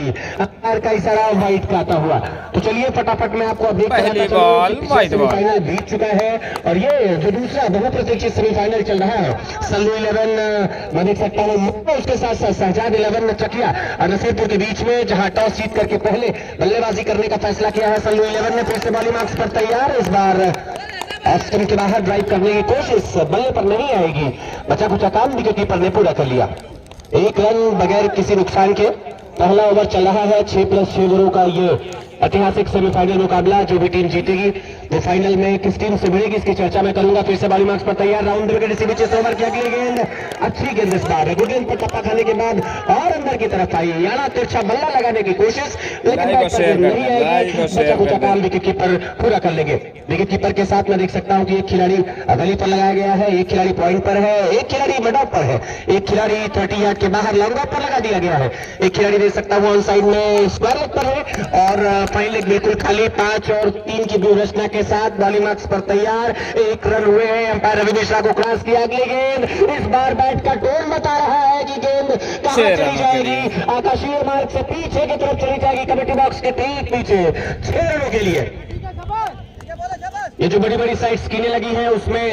नहीं, अंपायर का इशारा वाइट का आता हुआ। तो चलिए फटाफट मैं आपको अपडेट पहली बॉल सेमीफाइनल बीत चुका है और ये जो दूसरा बहुप्रतीक्षित सेमीफाइनल चल रहा है सल्लू 11 मैं देख सकता हूँ, उसके साथ साथ शहजाद 11 चकिया और नसीरपुर के बीच में, जहां टॉस जीत करके पहले बल्लेबाजी करने का फैसला किया है सल्लू 11 ने। फिर से बॉलिंग मार्क्स पर तैयार, इस बार स्टंप के बाहर ड्राइव करने की कोशिश, बल्ले पर नहीं आएगी, बचा कुचा काम विकेट कीपर ने पूरा कर लिया। 1 रन बगैर किसी नुकसान के पहला ओवर चल रहा है। 6+6 ओवरों का ये ऐतिहासिक सेमीफाइनल मुकाबला, जो भी टीम जीतेगी वो फाइनल में किस टीम से भिड़ेगी इसकी चर्चा मैं करूंगा। फिर से बॉलिंग मार्क्स पर तैयार, राउंड विकेट इसी बीच ओवर की अगली गेंद, अच्छी गेंद इस बार गुड गेंद पर टप्पा खाने के बाद और अंदर की तरफ आई, याना तिरछा बल्ला लगाने की कोशिश लेकिन नहीं आएगी, बचा कुचा काम विकेट कीपर पूरा कर लेंगे। विकेट कीपर के साथ मैं देख सकता हूँ कि एक खिलाड़ी गली पर लगाया गया है, एक खिलाड़ी पॉइंट पर है, एक खिलाड़ी मिड ऑफ पर है, एक खिलाड़ी 30 यार्ड के बाहर लॉन्ग ऑफ पर लगा दिया गया है, एक खिलाड़ी देख सकता हूँ ऑन साइड में स्क्वायर लेग पर है और फाइन लेग बिल्कुल खाली। 5 और 3 की व्यवस्था के साथ बॉलिंग मार्क्स पर तैयार, 1 रन हुए हैं। अंपायर रवि मिश्रा को क्रॉस किया, अगली गेंद इस बार बैट का टोन बता रहा है कि गेंद कहां चली जाएगी, आकाशीय मार्ग से पीछे की तरफ चली जाएगी, कमेटी बॉक्स के ठीक पीछे 6 रनों के लिए। ये जो बड़ी बड़ी साइड स्क्रीनें लगी हैं उसमें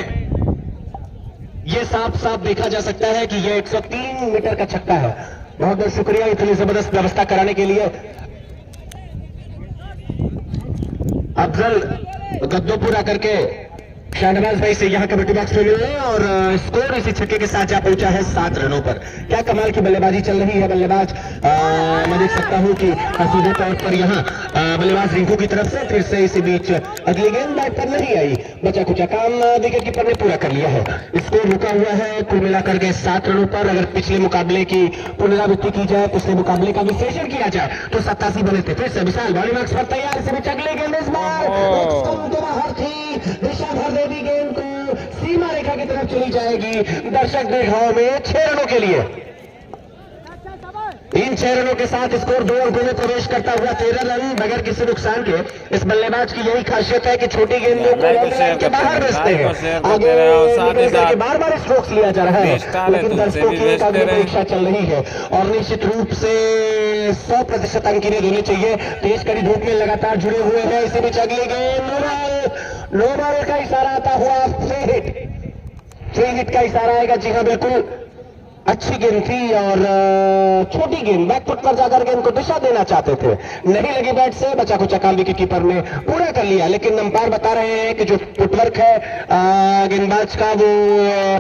ये साफ साफ देखा जा सकता है कि यह 103 मीटर का छक्का है। बहुत बहुत शुक्रिया इतनी जबरदस्त व्यवस्था कराने के लिए। अफजल गद्दोपुरा करके शाहनवाज भाई से यहाँ कमेटी बॉक्स में मिले और स्कोर इसी छक्के के साथ जा पहुंचा है 7 रनों पर। क्या कमाल की बल्लेबाजी चल रही है। बल्लेबाज मैं देख सकता हूँ कि सीधे तौर पर यहाँ बल्लेबाज रिंकू की तरफ से फिर से इसी बीच अगली गेंद बैट पर नहीं आई, बचा कुचा काम विकेट कीपर ने पूरा कर लिया है। स्कोर रुका हुआ है कुल मिलाकर के 7 रनों पर। अगर पिछले मुकाबले की पुनरावृत्ति की जाए, पिछले मुकाबले का विश्लेषण किया जाए तो 87 बने थे। फिर से विशाल बॉलिंग मार्क्स पर तैयार, इसी बीच अगली गेंद इस बार बाहर थी, दिशा भर देगी गेंद को, सीमा रेखा की तरफ चली जाएगी। दर्शक दीर्घाओं में 6 रनों के लिए, इन 6 रनों के साथ स्कोर 2 अंकों में प्रवेश करता हुआ 13 रन बगैर किसी नुकसान के। इस बल्लेबाज की यही खासियत है कि छोटी गेंदों को बाहर भेजते हैं, आगे बार बार स्ट्रोक्स लिया जा रहा है, लेकिन दर्शकों की एक अगली परीक्षा चल रही है और निश्चित रूप से 100% अंक इन्हें देने चाहिए। तेज कड़ी धूप में लगातार जुड़े हुए हैं। इसी बीच अगली गेंद नो बॉल का इशारा आता हुआ फ्री हिट का इशारा आएगा। जी हाँ बिल्कुल अच्छी गेंद थी और छोटी गेंद बैकफुट पर जाकर गेंद को दिशा देना चाहते थे, नहीं लगी बैट से, बचा कुचा काम विकेट कीपर ने पूरा कर लिया। लेकिन अंपायर बता रहे हैं कि जो फुटवर्क है गेंदबाज का वो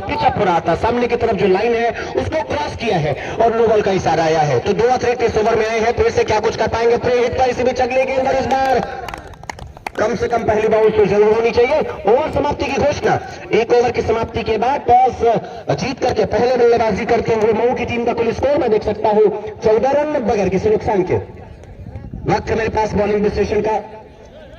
पिच अप हो रहा था, सामने की तरफ जो लाइन है उसको क्रॉस किया है और नो बॉल का इशारा आया है। तो 2 एथलीट इस ओवर में आए हैं, फिर से क्या कुछ कर पाएंगे फ्री हिट का। इसी बीच अगली गेंद इस बार कम से कम पहली बाउंस तो जरूर होनी चाहिए। ओवर समाप्ति की घोषणा, 1 ओवर की समाप्ति के बाद टॉस जीत करके पहले बल्लेबाजी करते हुए मऊ की टीम का कुल स्कोर मैं देख सकता हूं 14 रन बगैर किसी नुकसान के। वक्त है मेरे पास बॉलिंग विश्लेषण का।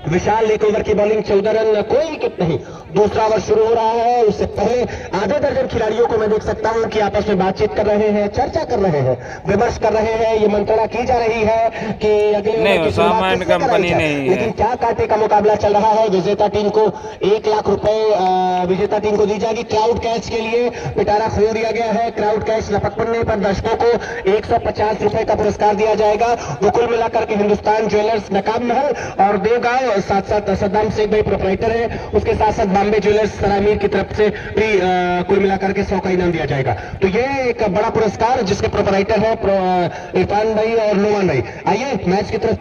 विशाल 1 ओवर की बॉलिंग 14 रन, कोई विकेट नहीं। दूसरा ओवर शुरू हो रहा है, उससे पहले आधे दर्जन खिलाड़ियों को मैं देख सकता हूं कि आपस में बातचीत कर रहे हैं, चर्चा कर रहे हैं, विमर्श कर रहे हैं। ये मंत्रणा की जा रही है कि अगले ओवर की शुरुआत कंपनी नहीं, लेकिन क्या कांटे का मुकाबला चल रहा है। विजेता टीम को 1 लाख रुपए विजेता टीम को दी जाएगी। क्राउड कैच के लिए पिटारा खो दिया गया है। क्राउड कैच लपक पड़ने पर दर्शकों को 150 रुपए का पुरस्कार दिया जाएगा। वो कुल मिलाकर के हिंदुस्तान ज्वेलर्स नकाब महल और देवगांव, साथ साथ सद्दाम शेख भाई प्रोपराइटर है, उसके साथ साथ बॉम्बे ज्वेलर्स सरामीर की तरफ से भी कुल मिलाकर के 100 का इनाम दिया जाएगा। तो ये एक बड़ा पुरस्कार जिसके प्रोपराइटर है इरफान भाई और नोमान भाई। आइए मैच की तरफ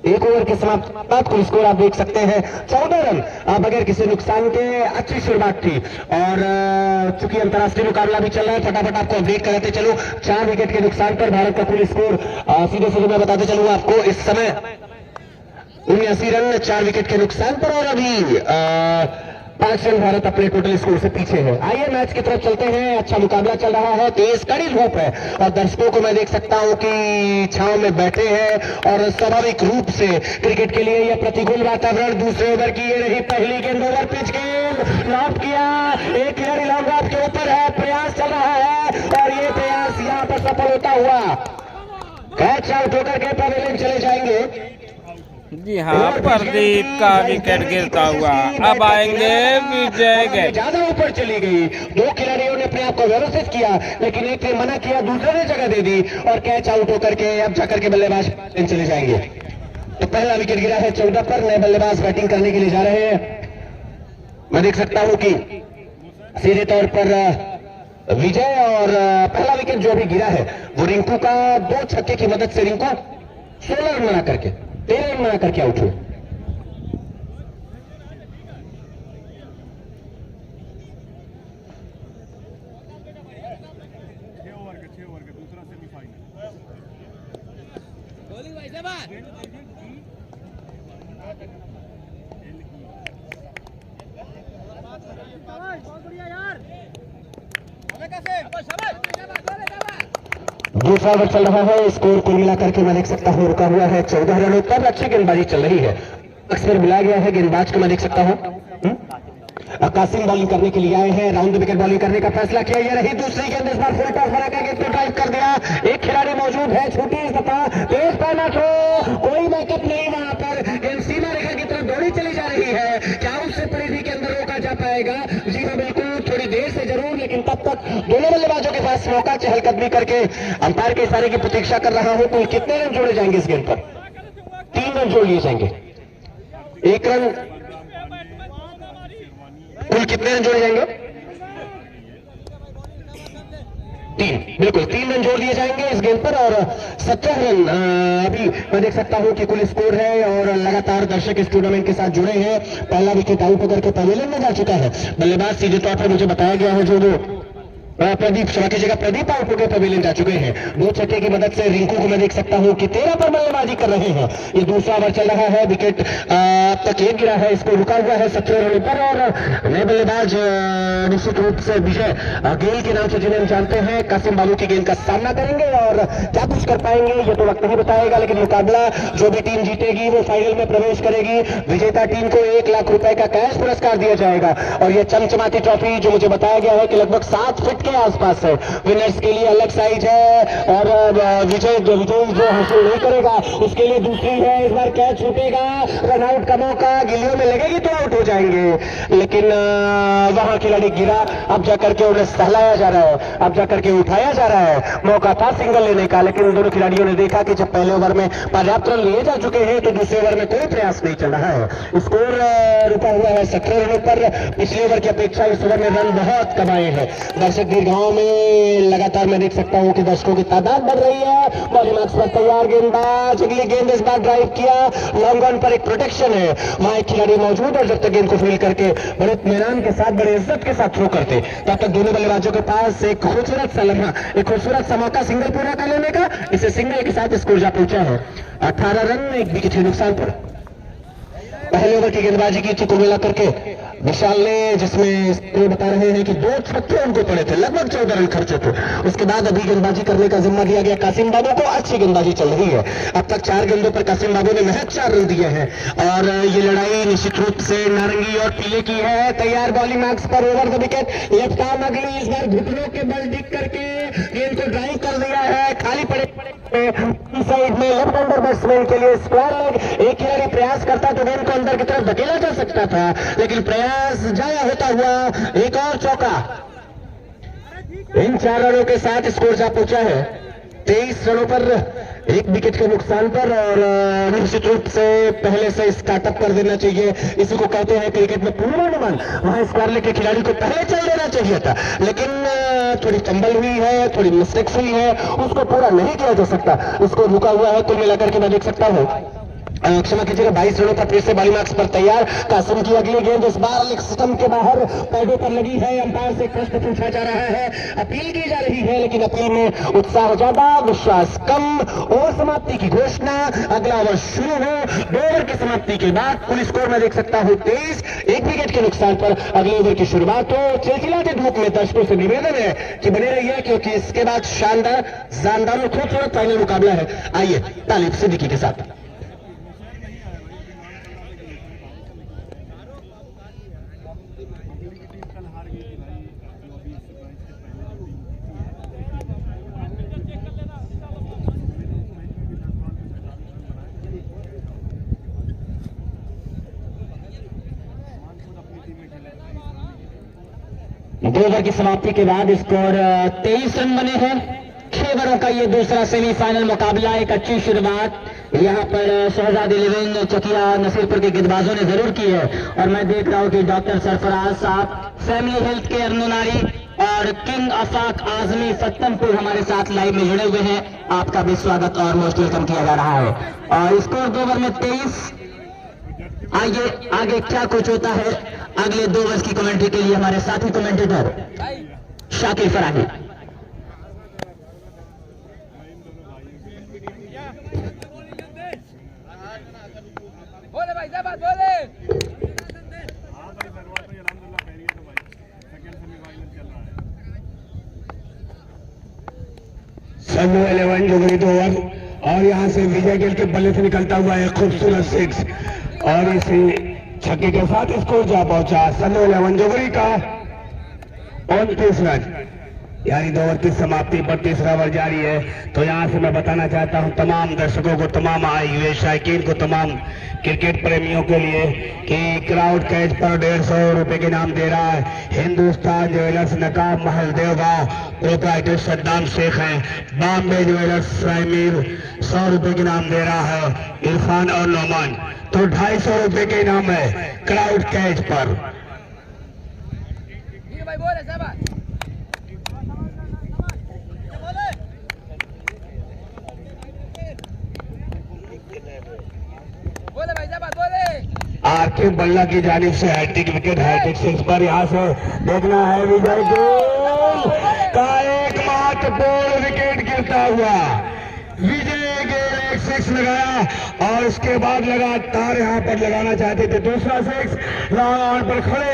1 ओवर के समाप्ति बाद कुल स्कोर आप देख सकते हैं 14 रन बगैर किसी नुकसान के। अच्छी शुरुआत थी और चूंकि अंतर्राष्ट्रीय मुकाबला भी चल रहा है, फटाफट आपको अपडेट कराते चलो। 4 विकेट के नुकसान पर भारत का कुल स्कोर सीधे सीधे मैं बताते चलूंगा आपको इस समय 79 रन 4 विकेट के नुकसान पर और अभी 5 रन भारत अपने टोटल स्कोर से पीछे है। आइए मैच की तरफ चलते हैं। अच्छा मुकाबला चल रहा है, तेज कड़ी धूप है और दर्शकों को मैं देख सकता हूं कि छांव में बैठे हैं और स्वाभाविक रूप से क्रिकेट के लिए यह प्रतिकूल वातावरण। दूसरे ओवर की ये रही पहली गेंद, ओवर पिच गेंद लॉन्ग किया, एक खिलाड़ी लॉन्ग ऑफ के ऊपर है, प्रयास चल रहा है और ये प्रयास यहां पर सफल होता हुआ कैच आउट होकर के पवेलियन चले जाएंगे। जी हाँ, प्रदीप का विकेट गिरता हुआ। अब आएंगे विजय गैंद। ज्यादा ऊपर चली गई, दो खिलाड़ियों ने अपने आप को व्यवस्थित किया, लेकिन एक ने मना किया, दूसरे ने जगह दे दी और कैच आउट होकर के अब जाकर के बल्लेबाज चले जाएंगे। तो पहला विकेट गिरा है 14 पर। नए बल्लेबाज बैटिंग करने के लिए जा रहे हैं। मैं देख सकता हूं कि सीधे तौर पर विजय और पहला विकेट जो अभी गिरा है वो रिंकू का 2 छक्के की मदद से रिंकू 16 रन बना करके 13 रन बना करके आउट हुए। दूसरा ओवर चल रहा है। स्कोर कुल मिलाकर के मैं देख सकता हूं रुका हुआ है 14 रनों पर। अच्छी गेंदबाजी चल रही है, अक्सर मिला गया है गेंदबाज को मैं देख सकता हूं। कासिम बॉलिंग करने के लिए आए हैं, राउंड विकेट बॉलिंग करने का फैसला किया। ये रही दूसरी गेंद, इस बार फुल टॉस बना के गेंद को ड्राइव कर दिया। एक खिलाड़ी मौजूद है, छोटी इस दफा तेज पैना थ्रो, कोई बैकअप नहीं वहां पर। गेंद सीमा रेखा की तरफ दौड़ी चली जा रही है। क्या उससे परिधि के अंदर रोका जा पाएगा? जी हाँ बिल्कुल, थोड़ी देर से जरूर, लेकिन तब तक दोनों बल्लेबाजों के पास मौका। चहलकदमी करके अंपायर के इशारे की प्रतीक्षा कर रहा हूं। कुल कितने रन जोड़े जाएंगे इस गेंद पर? 3 रन जोड़ लिए जाएंगे। 1 रन, कुल कितने रन जोड़े जाएंगे? 3, बिल्कुल 3 रन जोड़ दिए जाएंगे इस गेंद पर। और 17 रन अभी मैं देख सकता हूं कि कुल स्कोर है। और लगातार दर्शक इस टूर्नामेंट के साथ जुड़े हैं। पहला विकेट आउट होकर के पवेलियन में जा चुका है। बल्लेबाज सीधे तौर पर मुझे बताया गया है जो प्रदीप, क्षमा कीजिएगा, प्रदीप आउट होकर पवेलियन जा चुके हैं। 2 छक्के की मदद से रिंकू को मैं देख सकता हूं कि 13 पर बल्लेबाजी कर रहे हैं। ये दूसरा ओवर चल रहा है। विकेट अब तक एक गिरा है, इसको रुका हुआ है 17 रनों पर। और नए बल्लेबाज निश्चित रूप से विजय गेल के नाम से जिन्हें हम जानते हैं, कासिम बाबू की गेंद का सामना करेंगे। और क्या कुछ कर पाएंगे ये तो वक्त नहीं बताएगा, लेकिन मुकाबला जो भी टीम जीतेगी वो फाइनल में प्रवेश करेगी। विजेता टीम को 1 लाख रुपए का कैश पुरस्कार दिया जाएगा। और यह चमचमाती ट्रॉफी जो मुझे बताया गया है कि लगभग 7 फीट के आसपास है। विनर्स के लिए अलग साइज है और विजय जो हासिल नहीं करेगा उसके लिए दूसरी है। इस बार कैच छूटेगा, रनआउट का मौका, गिलियों में लगेगी तो आउट हो जाएंगे, लेकिन वहां खिलाड़ी गिरा। अब जाकर के उन्हें सहलाया जा रहा है, अब जाकर के उठाया जा रहा है। मौका था सिंगल लेने का, लेकिन दोनों खिलाड़ियों ने देखा कि जब पहले ओवर में पर्याप्त रन लिए जा चुके हैं तो दूसरे ओवर में कोई प्रयास नहीं चल रहा है। स्कोर रुका हुआ है 17 रनों पर। पिछले ओवर की अपेक्षा इस ओवर में रन बहुत कम आए हैं। दर्शक दीर्घाओं में लगातार मैं देख सकता हूं कि दर्शकों की तादाद बढ़ रही है। बॉलिंग मार्क्स पर तैयार गेंदबाज, अगली गेंद इस बार ड्राइव किया। लॉन्ग ऑन पर एक प्रोटेक्शन है, वहां एक खिलाड़ी मौजूद और जब तक गेंद को फील्ड करके बड़े मैदान के साथ बड़े इज्जत के साथ थ्रो करते, तब तक दोनों बल्लेबाजों के पास एक खूबसूरत सा लम्हा, एक खूबसूरत सा मौका सिंगल पूरा कर लेने का। इसे सिंगल के साथ स्कोर जा पहुंचा है 18 रन 1 विकेट के नुकसान पर। पहले ओवर की गेंदबाजी की थी कुल मिलाकर के विशाल ने, जिसमें बता रहे हैं कि 2 छक्के उनको पड़े थे, लगभग 14 रन खर्चे थे। उसके बाद अभी गेंदबाजी करने का जिम्मा दिया गया कासिम बाबू को। अच्छी गेंदबाजी चल रही है। अब तक 4 गेंदों पर कासिम बाबू ने महज 4 रन दिए हैं। और ये लड़ाई निश्चित रूप से नारंगी और पीले की है। तैयार बॉलिंग मार्क्स पर over the wicket, left arm अगली, इस बार घुटनों के बल डिग करके गेंद को ड्राइव कर दिया है। खाली पड़े साइड में लेफ्ट हैंडर बैट्समैन के लिए स्क्वायर लेग। एक खिलाड़ी प्रयास करता तो गेंद को अंदर की तरफ धकेला जा सकता था, लेकिन प्रयास जाया होता हुआ एक और चौका। इन 4 रनों के साथ स्कोर जा पहुंचा है 23 रनों पर 1 विकेट के नुकसान पर। और निश्चित रूप से पहले से स्टार्टअप कर देना चाहिए। इसी को कहते हैं क्रिकेट में पूर्वानुमान। वहां स्क्वायर लेग के खिलाड़ी को पहले चल देना चाहिए था, लेकिन थोड़ी फंबल हुई है, थोड़ी मिस्टेक्स हुई है, उसको पूरा नहीं किया जा सकता। उसको रुका हुआ है। कुल मिलाकर के मैं देख सकता हूं, क्षमा कीजिएगा, 22 रनों पर फिर से बॉलिंग मार्क्स पर तैयार। कासिम की अगली गेंद इस बार लेग स्टंप के बाहर पैडों पर लगी है। अंपायर से प्रश्न पूछा जा रहा है, अपील की जा रही है, लेकिन अपील में उत्साह ज्यादा, विश्वास कम। ओवर समाप्ति की घोषणा, अगला ओवर शुरू हो। 2 ओवर की समाप्ति के बाद कुल स्कोर में देख सकता हूं 23, 1 विकेट के नुकसान पर अगले ओवर की शुरुआत हो। चिलचिलाते धूप में दर्शकों से निवेदन है कि बने रहिए, क्योंकि इसके बाद शानदार शानदार और खूबसूरत फाइनल मुकाबला है। आइए तालिब सिद्दीकी के साथ। ओवर की समाप्ति के बाद स्कोर 23 रन बने हैं। 6 ओवरों का ये दूसरा सेमीफाइनल मुकाबला। एक अच्छी शुरुआत यहाँ पर शहजाद 11 चकिया नसीरपुर के गेंदबाजों ने जरूर की है और मैं देख रहा हूँ कि डॉक्टर सरफराज साहब, फैमिली हेल्थ केयर नुनारी और किंग आफाक आजमी फत्तनपुर हमारे साथ लाइव में जुड़े हुए हैं। आपका भी स्वागत और मोस्ट वेलकम किया जा रहा है। और स्कोर 2 ओवर में 23। आइए आगे क्या कुछ होता है अगले 2 ओवर्स की कमेंट्री के लिए हमारे साथी कमेंटेटर शाकिर फराही। बोले भाई क्या बात बोले। सन्नो 11 जोगरी 2 ओवर और यहां से विजय गिल के बल्ले से निकलता हुआ एक खूबसूरत 6 और इसी छक्के के साथ स्कोर जा पहुंचा सन्नो 11 जोगरी का 29 रन, यानी 2 ओवर की समाप्ति पर तीसरा ओवर जारी है। तो यहां से मैं बताना चाहता हूं तमाम दर्शकों को, तमाम आए हुए शायकीन को, तमाम क्रिकेट प्रेमियों के लिए कि क्राउड कैच पर 150 रुपए के नाम दे रहा है हिंदुस्तान ज्वेलर्स नकाब महल देवगांव, प्रोप्राइटर सद्दाम शेख हैं। बॉम्बे ज्वेलर्स समीर 100 रुपए के नाम दे रहा है इरफान और नोमान। तो 250 रुपए के नाम है क्राउड कैच पर। भाई बोले क्या बात बोले भाई क्या बात बोले। आरके बल्ला की जानिब से हैट्रिक विकेट, हैट्रिक 6 पर यहाँ से देखना है विजय गिल का एक महत्वपूर्ण विकेट गिरता हुआ। विजय गिल एक 6 लगाया और उसके बाद लगातार यहाँ पर लगाना चाहते थे दूसरा 6। लॉन्ग ऑन पर खड़े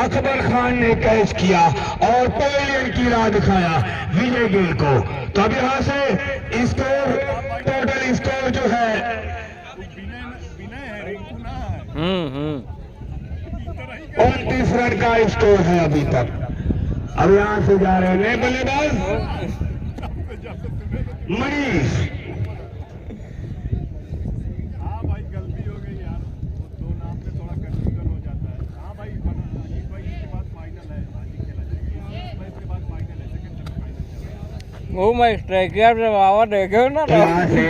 अकबर खान ने कैच किया और पवेलियन की राह दिखाया विजय गिल को। तो अब यहाँ से स्कोर, टोटल स्कोर जो है 29 रन का स्कोर है अभी तक। अब यहां से जा रहे हैं नए बल्लेबाज मनीष। हाँ भाई गलती हो गई यार, दो नाम पे थोड़ा कंफ्यूजन हो जाता है। हाँ भाई अजीत भाई इसके बाद फाइनल है, खेला जाएगा इसके बाद फाइनल है, सेकंड सेमीफाइनल चल रहा है। वो मैं स्ट्राइकर से बाबा देखे ना यहाँ से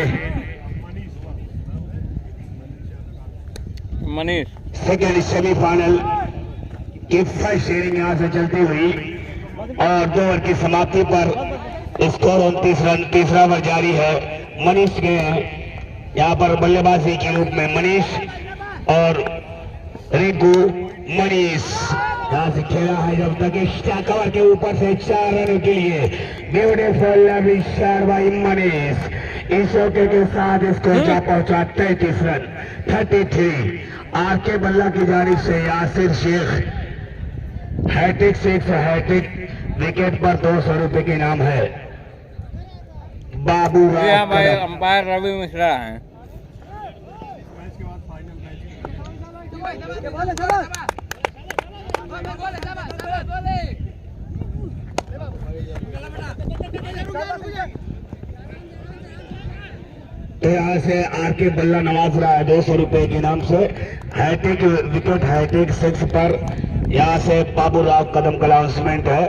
मनीष सेकेंड सेमीफाइनल की फर्स्ट शेयरिंग यहां से चलती हुई और 2 ओवर की समाप्ति पर स्कोर 29 रन। तीसरा ओवर जारी है। मनीष गए हैं यहाँ पर बल्लेबाजी के रूप में, मनीष और रिंकू। मनीष यहाँ से खेला है जब तक एक्स्ट्रा कवर के ऊपर से 4 रनों के लिए beautiful lovely shot bye Manish. इस शौके के साथ स्कोर जा पहुंचा 33 रन 33। आरके बल्ला की जानिब से Yasir Shaikh hat-trick 6 hat-trick wicket पर 200 रुपए के नाम है। बाबू राव भाई अंपायर रवि मिश्रा है। मैच के बाद फाइनल मैच तो यहाँ से आरके बल्ला नवाज रहा है 200 रुपए के नाम से हैट्रिक विकेट, हैट्रिक 6 पर यहाँ से बाबू राव कदम का अनाउंसमेंट है।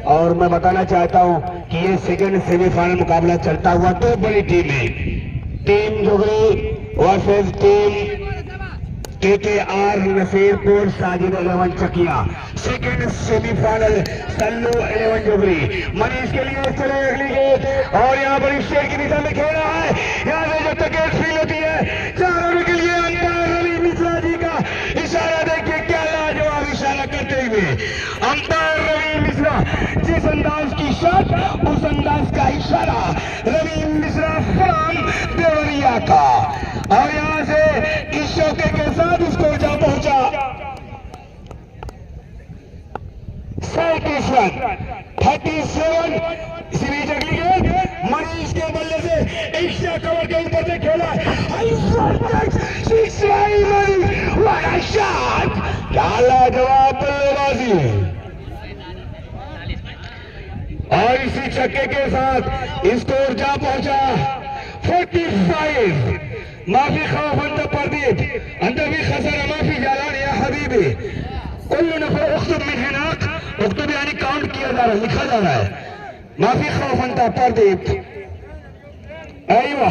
और मैं बताना चाहता हूँ कि ये सेकंड सेमीफाइनल मुकाबला चलता हुआ 2 बड़ी टीमें, team Jogri versus team KKR Nasirpur Sajid 11 Chakiya. Second semifinal Sallu 11 Jogri. Manish के लिए चले अगली गेंद और यहाँ पर इस शेर की दिशा में खेल रहा है। यहाँ से जब तक गेंद फील होती है 4 रन के लिए अंपायर रवि मिश्रा जी का इशारा देखिए, क्या लाजवाब इशारा करते हुए अंपायर रवि मिश्रा, जिस अंदाज की शॉट उस अंदाज का इशारा रवि मिश्रा फ्रॉम देवरिया का। और यहाँ से इस शौके के साथ स्कोर जा पहुंचा 37 रन 37। सीरीज अगली गेंद मनीष के बल्ले से एक्स्ट्रा कवर के ऊपर से खेला, क्या लाजवाब बल्लेबाजी। और इसी छक्के के साथ स्कोर जा पहुंचा 45। माफी खौफ अंत परदीप अंत भी खसर माफी जालान या हबीबी कुल्लु नफर उख्तुब मिन हिनाक मकतूब यानी काउंट किया जा रहा है, लिखा जा रहा है। माफी खौफंता परदीप अयवा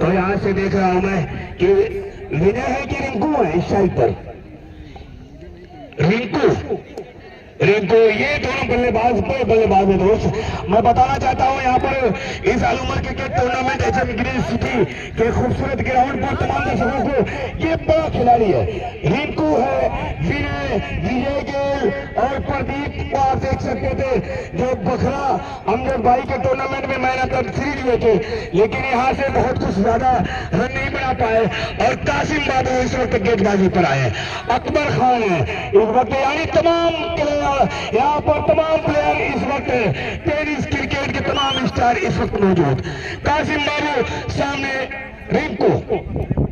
तो यहाँ से देख रहा हूं मैं कि विनय है कि रिंकू है इस साइड पर। रिंकू ये दोनों बल्लेबाज है दोस्त। मैं बताना चाहता हूं यहाँ पर इस आलूमर क्रिकेट टूर्नामेंट एचएम ग्रीन सिटी के खूबसूरत ग्राउंड पर तमाम दर्शकों को ये बड़ा खिलाड़ी है, रिंकू है, विनय, विजय गेल और प्रदीप को आप देख सकते थे जो बखरा अमजद भाई के टूर्नामेंट में मैन ऑफ द सीरीज हुए थे, लेकिन यहाँ से बहुत कुछ ज्यादा रन नहीं बना पाए। और कासिम बाबू इस वक्त गेंदबाजी पर आए, अकबर खान है इस वक्त, यानी तमाम यहाँ पर तमाम प्लेयर इस वक्त टेनिस क्रिकेट के तमाम स्टार इस वक्त मौजूद। कासिम बाबू सामने रिंकू,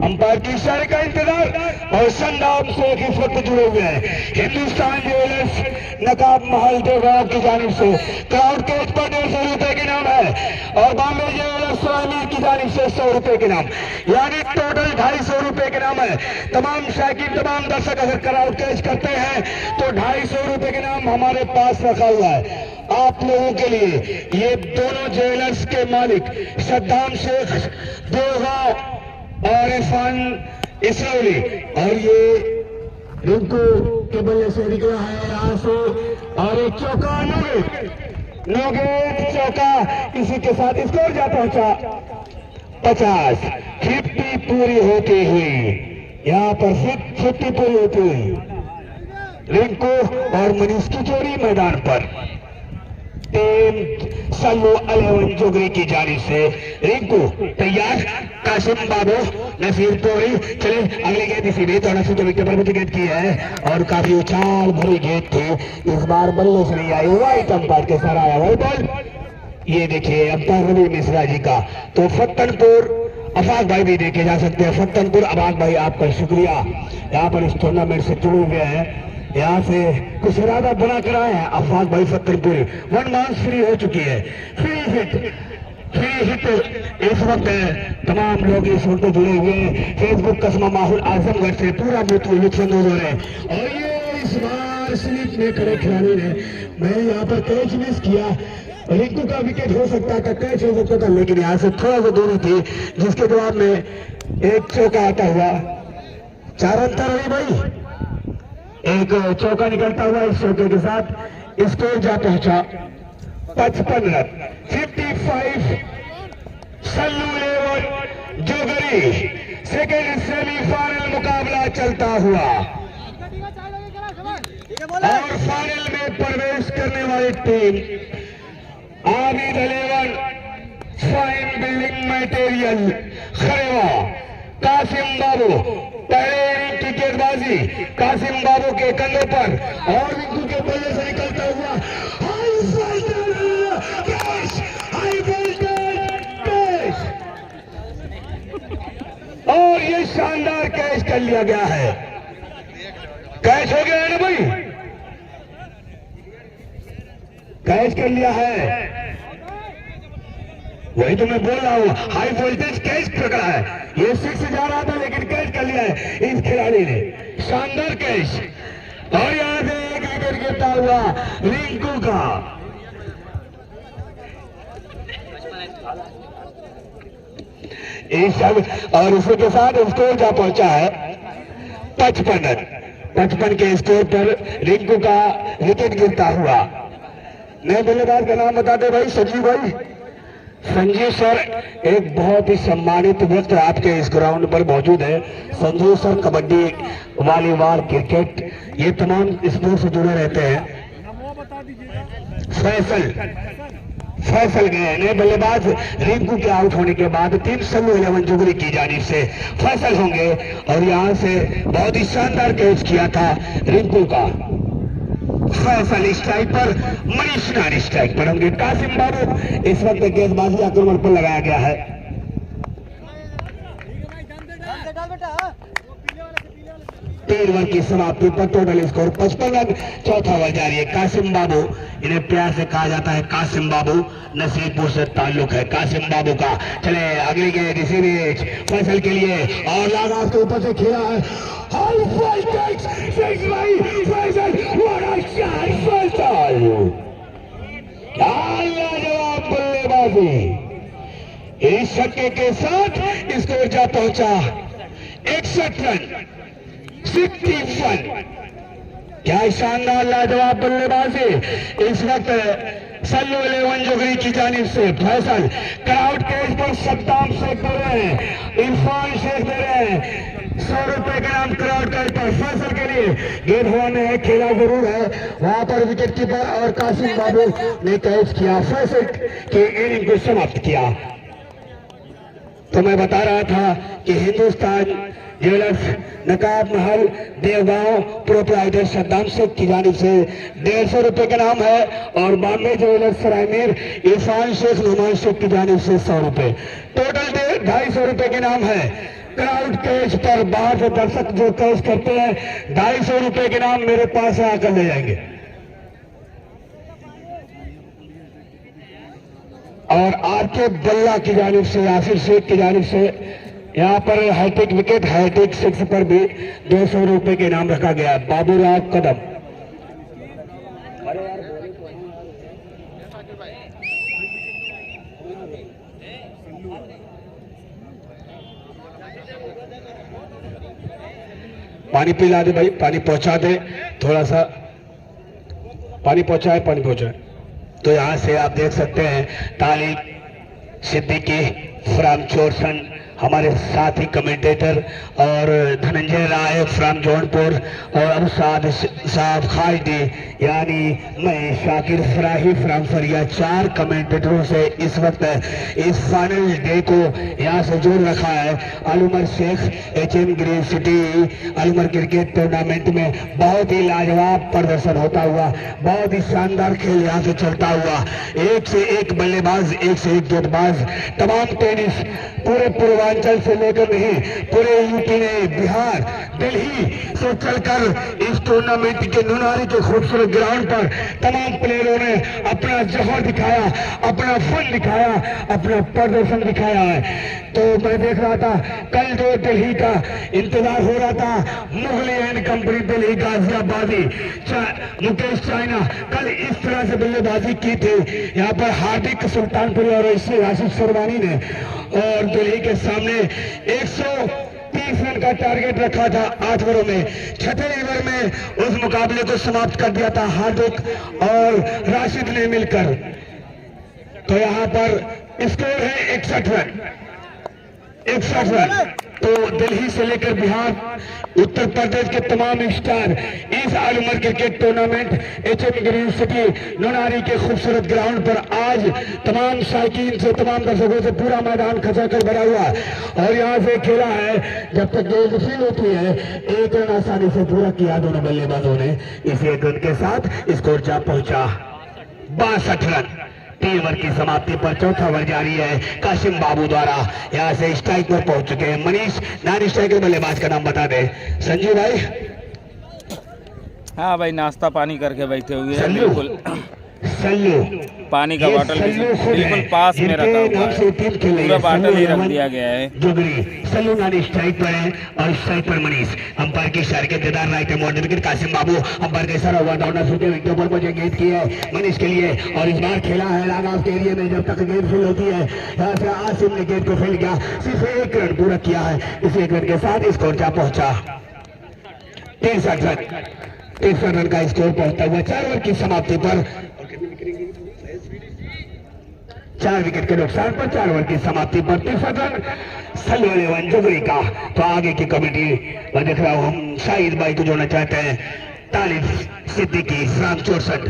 अंपायर के इशारे का इंतजार और संदाब शेख इस वक्त जुड़े हुए हैं। हिंदुस्तान ज्वेलर्स नकाब महल देवराव की जानिब से क्राउड केज पर 150 रुपए के नाम है और बॉम्बे ज्वेलर्स सोहानी की जानिब से 100 रुपए के नाम, यानी टोटल 250 रुपए के नाम है। तमाम शायकीन तमाम दर्शक अगर क्राउड केज करते हैं तो 250 रुपए के नाम हमारे पास रखा हुआ है आप लोगों के लिए। ये दोनों ज्वेलर्स के मालिक सद्दाम शेख देवगांव और इरफान इसरौली, और ये रिंकू के बल्ले से निकला है यहाँ से और एक चौका नोगेट चौका, इसी के साथ स्कोर जा पहुंचा 50 पूरी होती हुई, यहाँ पर 50 पूरी होती हुई रिंकू और मनीष की जोड़ी मैदान पर। टीम सल्लू 11 जोगरी की जानिब से रिंकू तैयार, कासिम बाबू, नसीर तोरी, चले अगली गेंद इसी में तो नसीर विकेट पर गेंद की है और काफी उछाल भरी गेंद थी, इस बार बल्ले से नहीं आई, वाइट अंपायर के सर आया वाइट बॉल। ये देखिए अंपायर रवि मिश्रा जी का। तो फत्तनपुर अफाक भाई भी देखे जा सकते हैं। फत्तनपुर अफाक भाई आपका शुक्रिया, यहाँ पर इस टूर्नामेंट से जुड़े हुए हैं, यहाँ से कुछ इरादा बना कर आए हैं अफाक भाई फत्तनपुरी। 1 मार्च फ्री हो चुकी है, फ्री हिट इस वक्त तमाम लोग इस वक्त जुड़े हुए हैं। फेसबुक कस्मा माहौल आजमगढ़ से पूरा लुत्फ हो रहे हैं। और ये इस बार स्लिप में खड़े खिलाड़ी ने, मैं यहाँ पर कैच मिस किया, रिंकू का विकेट हो सकता था, कैच हो सकता था, लेकिन यहाँ से थोड़ा सा दूरी थी जिसके जवाब में एक चौका आता हुआ 4 अंतर रही भाई, एक चौका निकलता हुआ इस चौके के साथ स्कोर जा पहुंचा 55 run. 55 Sallu 11 Jogri. Second semifinal मुकाबला चलता हुआ और फाइनल में प्रवेश करने वाली team Abid 11 fine building material Khareva, Kasim Babu पहले की गेंदबाजी कासिम बाबू के कंधों पर और रिंकू के बल्ले से निकलता हुआ हाई वोल्टेज कैच और ये शानदार कैच कर लिया गया है। कैच हो गया है ना भाई, कैच कर लिया है, वही तो मैं बोल रहा हूं, हाई वोल्टेज कैच पकड़ा है। ये 6 जा रहा था लेकिन कैच कर लिया है इस खिलाड़ी ने, शानदार कैच। और यहां से एक विकेट गिरता हुआ रिंकू का। इस सब और इसी के साथ स्कोर जा पहुंचा है 55 रन। 55 के स्कोर पर रिंकू का विकेट गिरता हुआ। नए बल्लेबाज का नाम बता दे भाई, संजीव भाई। संजीव सर एक बहुत ही सम्मानित व्यक्ति आपके इस ग्राउंड पर मौजूद है। Sanjeev sir kabaddi, volleyball, cricket, ये तमाम स्पोर्ट से जुड़े रहते हैं। फैसल गए नए बल्लेबाज रिंकू के आउट होने के बाद टीम सल्लू 11 जोगरी की जानिब से फैसल होंगे और यहां से बहुत ही शानदार कैच किया था रिंकू का। फैसल स्ट्राइक पर, मनीष नानी स्ट्राइक पर होंगे। कासिम बाबू इस वक्त गेंदबाजी आक्रमण पर लगाया गया है। 3 ओवर की समाप्ति पर टोटल स्कोर 55 रन। चौथा ओवर जारी है। कासिम बाबू, इन्हें प्यार से कहा जाता है कासिम बाबू, नसीबपुर से ताल्लुक है कासिम बाबू का। चले अगली गेंद इसी बीच फैसल के लिए और लागा के ऊपर से खेला है। क्या लाजवाब बल्लेबाजी, इस छक्के के साथ स्कोर जा पहुंचा 61 रन 61। क्या शानदार लाजवाब बल्लेबाजी। इस वक्त सल्लू 11 जोगरी की जानिब से फैसल क्राउड केज पर सद्दाम शेख दे रहे हैं, इरफान शेख दे रहे हैं 100 रुपए के नाम क्राउड केज पर फैसल के लिए। गेंद हुआ में है, खेला जरूर है वहां पर विकेट कीपर और कासिम बाबू ने कैच किया, फैसल के इनिंग को समाप्त किया। तो मैं बता रहा था कि हिंदुस्तान ज्वेलर्स नकाब महल देवगांव प्रोप्राइटर सद्दाम शेख की जानिब से 150 रुपए का नाम है और बॉम्बे ज्वेलर्स सरायमीर इरफान शेख नुमान शेख की जानिब से 100 रुपए, टोटल 250 रुपए के नाम है। क्राउड कैच पर बाहर से दर्शक जो कैच करते हैं 250 रुपए के नाम मेरे पास आकर ले जाएंगे। और आरके बल्ला की जानिब से यासिर शेख की जानिब से यहाँ पर हाईटेक विकेट, हाईटेक 6 पर भी 200 रुपए के नाम रखा गया। बाबूराव कदम, पानी पिला दे भाई, पानी पहुंचा दे, थोड़ा सा पानी पहुंचाए, पानी पहुंचाए। तो यहां से आप देख सकते हैं तालिब सिद्दीकी फ्राम चोरसन हमारे साथी कमेंटेटर और धनंजय राय फ्राम जौनपुर और अबसाद साहब खालदी यानी मैं शाकिर फराही फ्राम फरिया, 4 कमेंटेटरों से इस वक्त इस फाइनल डे को यहाँ से जोड़ रखा है। Alumar Sheikh HM green city Alumar cricket tournament में बहुत ही लाजवाब प्रदर्शन होता हुआ, बहुत ही शानदार खेल यहाँ से चलता हुआ, एक से एक बल्लेबाज, एक से एक गेंदबाज, तमाम टेनिस पूरे पूर्वांचल से लेकर नहीं पूरे यूपी ने बिहार दिल्ली से चलकर इस टूर्नामेंट के नुनारी के खूबसूरत ग्राउंड पर तमाम प्लेयरों ने अपना जौहर दिखाया, अपना फन दिखाया, अपना प्रदर्शन दिखाया है। तो मैं देख रहा था कल जो दिल्ली का इंतजार हो रहा था, मुगली एंड कंपनी दिल्ली गाजियाबादी मुकेश चाइना कल इस तरह से बल्लेबाजी की थी यहाँ पर हार्दिक सुल्तानपुरी और इससे आशीष सरवानी ने, और दिल्ली के सामने 130 रन का टारगेट रखा था 8 ओवरों में। 6वें ओवर में उस मुकाबले को समाप्त कर दिया था हार्दिक और राशिद ने मिलकर। तो यहाँ पर स्कोर है 61 रन, 61 रन। तो दिल्ली से लेकर बिहार, उत्तर प्रदेश के तमाम स्टार इस Alamar cricket tournament HM green city Nonari के खूबसूरत ग्राउंड पर आज तमाम शायकीन से, तमाम दर्शकों से पूरा मैदान खचाखच भरा हुआ और यहाँ से खेला है। जब तक गेंद फील होती है 1 रन आसानी से पूरा किया दोनों बल्लेबाजों ने। इस 1 रन के साथ स्कोर जा पहुंचा 62 रन। 3 ओवर की समाप्ति पर चौथा ओवर जारी है। कासिम बाबू द्वारा यहाँ से स्ट्राइक पर पहुंच चुके हैं। मनीष नॉन स्ट्राइकर बल्लेबाज का नाम बता दे। संजीव भाई, हाँ भाई, नाश्ता पानी करके बैठे हुए हैं। बिल्कुल सल्लू पानी का बॉटल बिल्कुल पास में रखा हुआ है, पूरा बॉटल ही रख दिया गया है। जोगरी सल्लू नानी स्ट्राइक पर है और स्ट्राइक पर मनीष। अंपायर की इशारे के देदार राइट मॉडल विकेट कासिम बाबू। अंपायर का इशारा हुआ डाउनर सूटे विकेट पर मुझे गेंद की है मनीष के लिए और इस बार खेला है लागाव के एरिया में। जब तक गेंद फील होती है यहाँ से आसिम ने गेंद को फील किया, सिर्फ 1 रन पूरा किया है। इस 1 रन के साथ स्कोर जा पहुंचा 63 रन। 63 रन का स्कोर पहुंचता हुआ 4 ओवर की समाप्ति पर 4 विकेट के नुकसान पर 4 ओवर की समाप्ति पर 63 रन सल्लू 11 जोगरी का। तो आगे की कमेटी मैं देख रहा हूं हम शाहिद भाई को जोड़ना चाहते हैं। तालिब सिद्दीकी फ्राम चोरसट।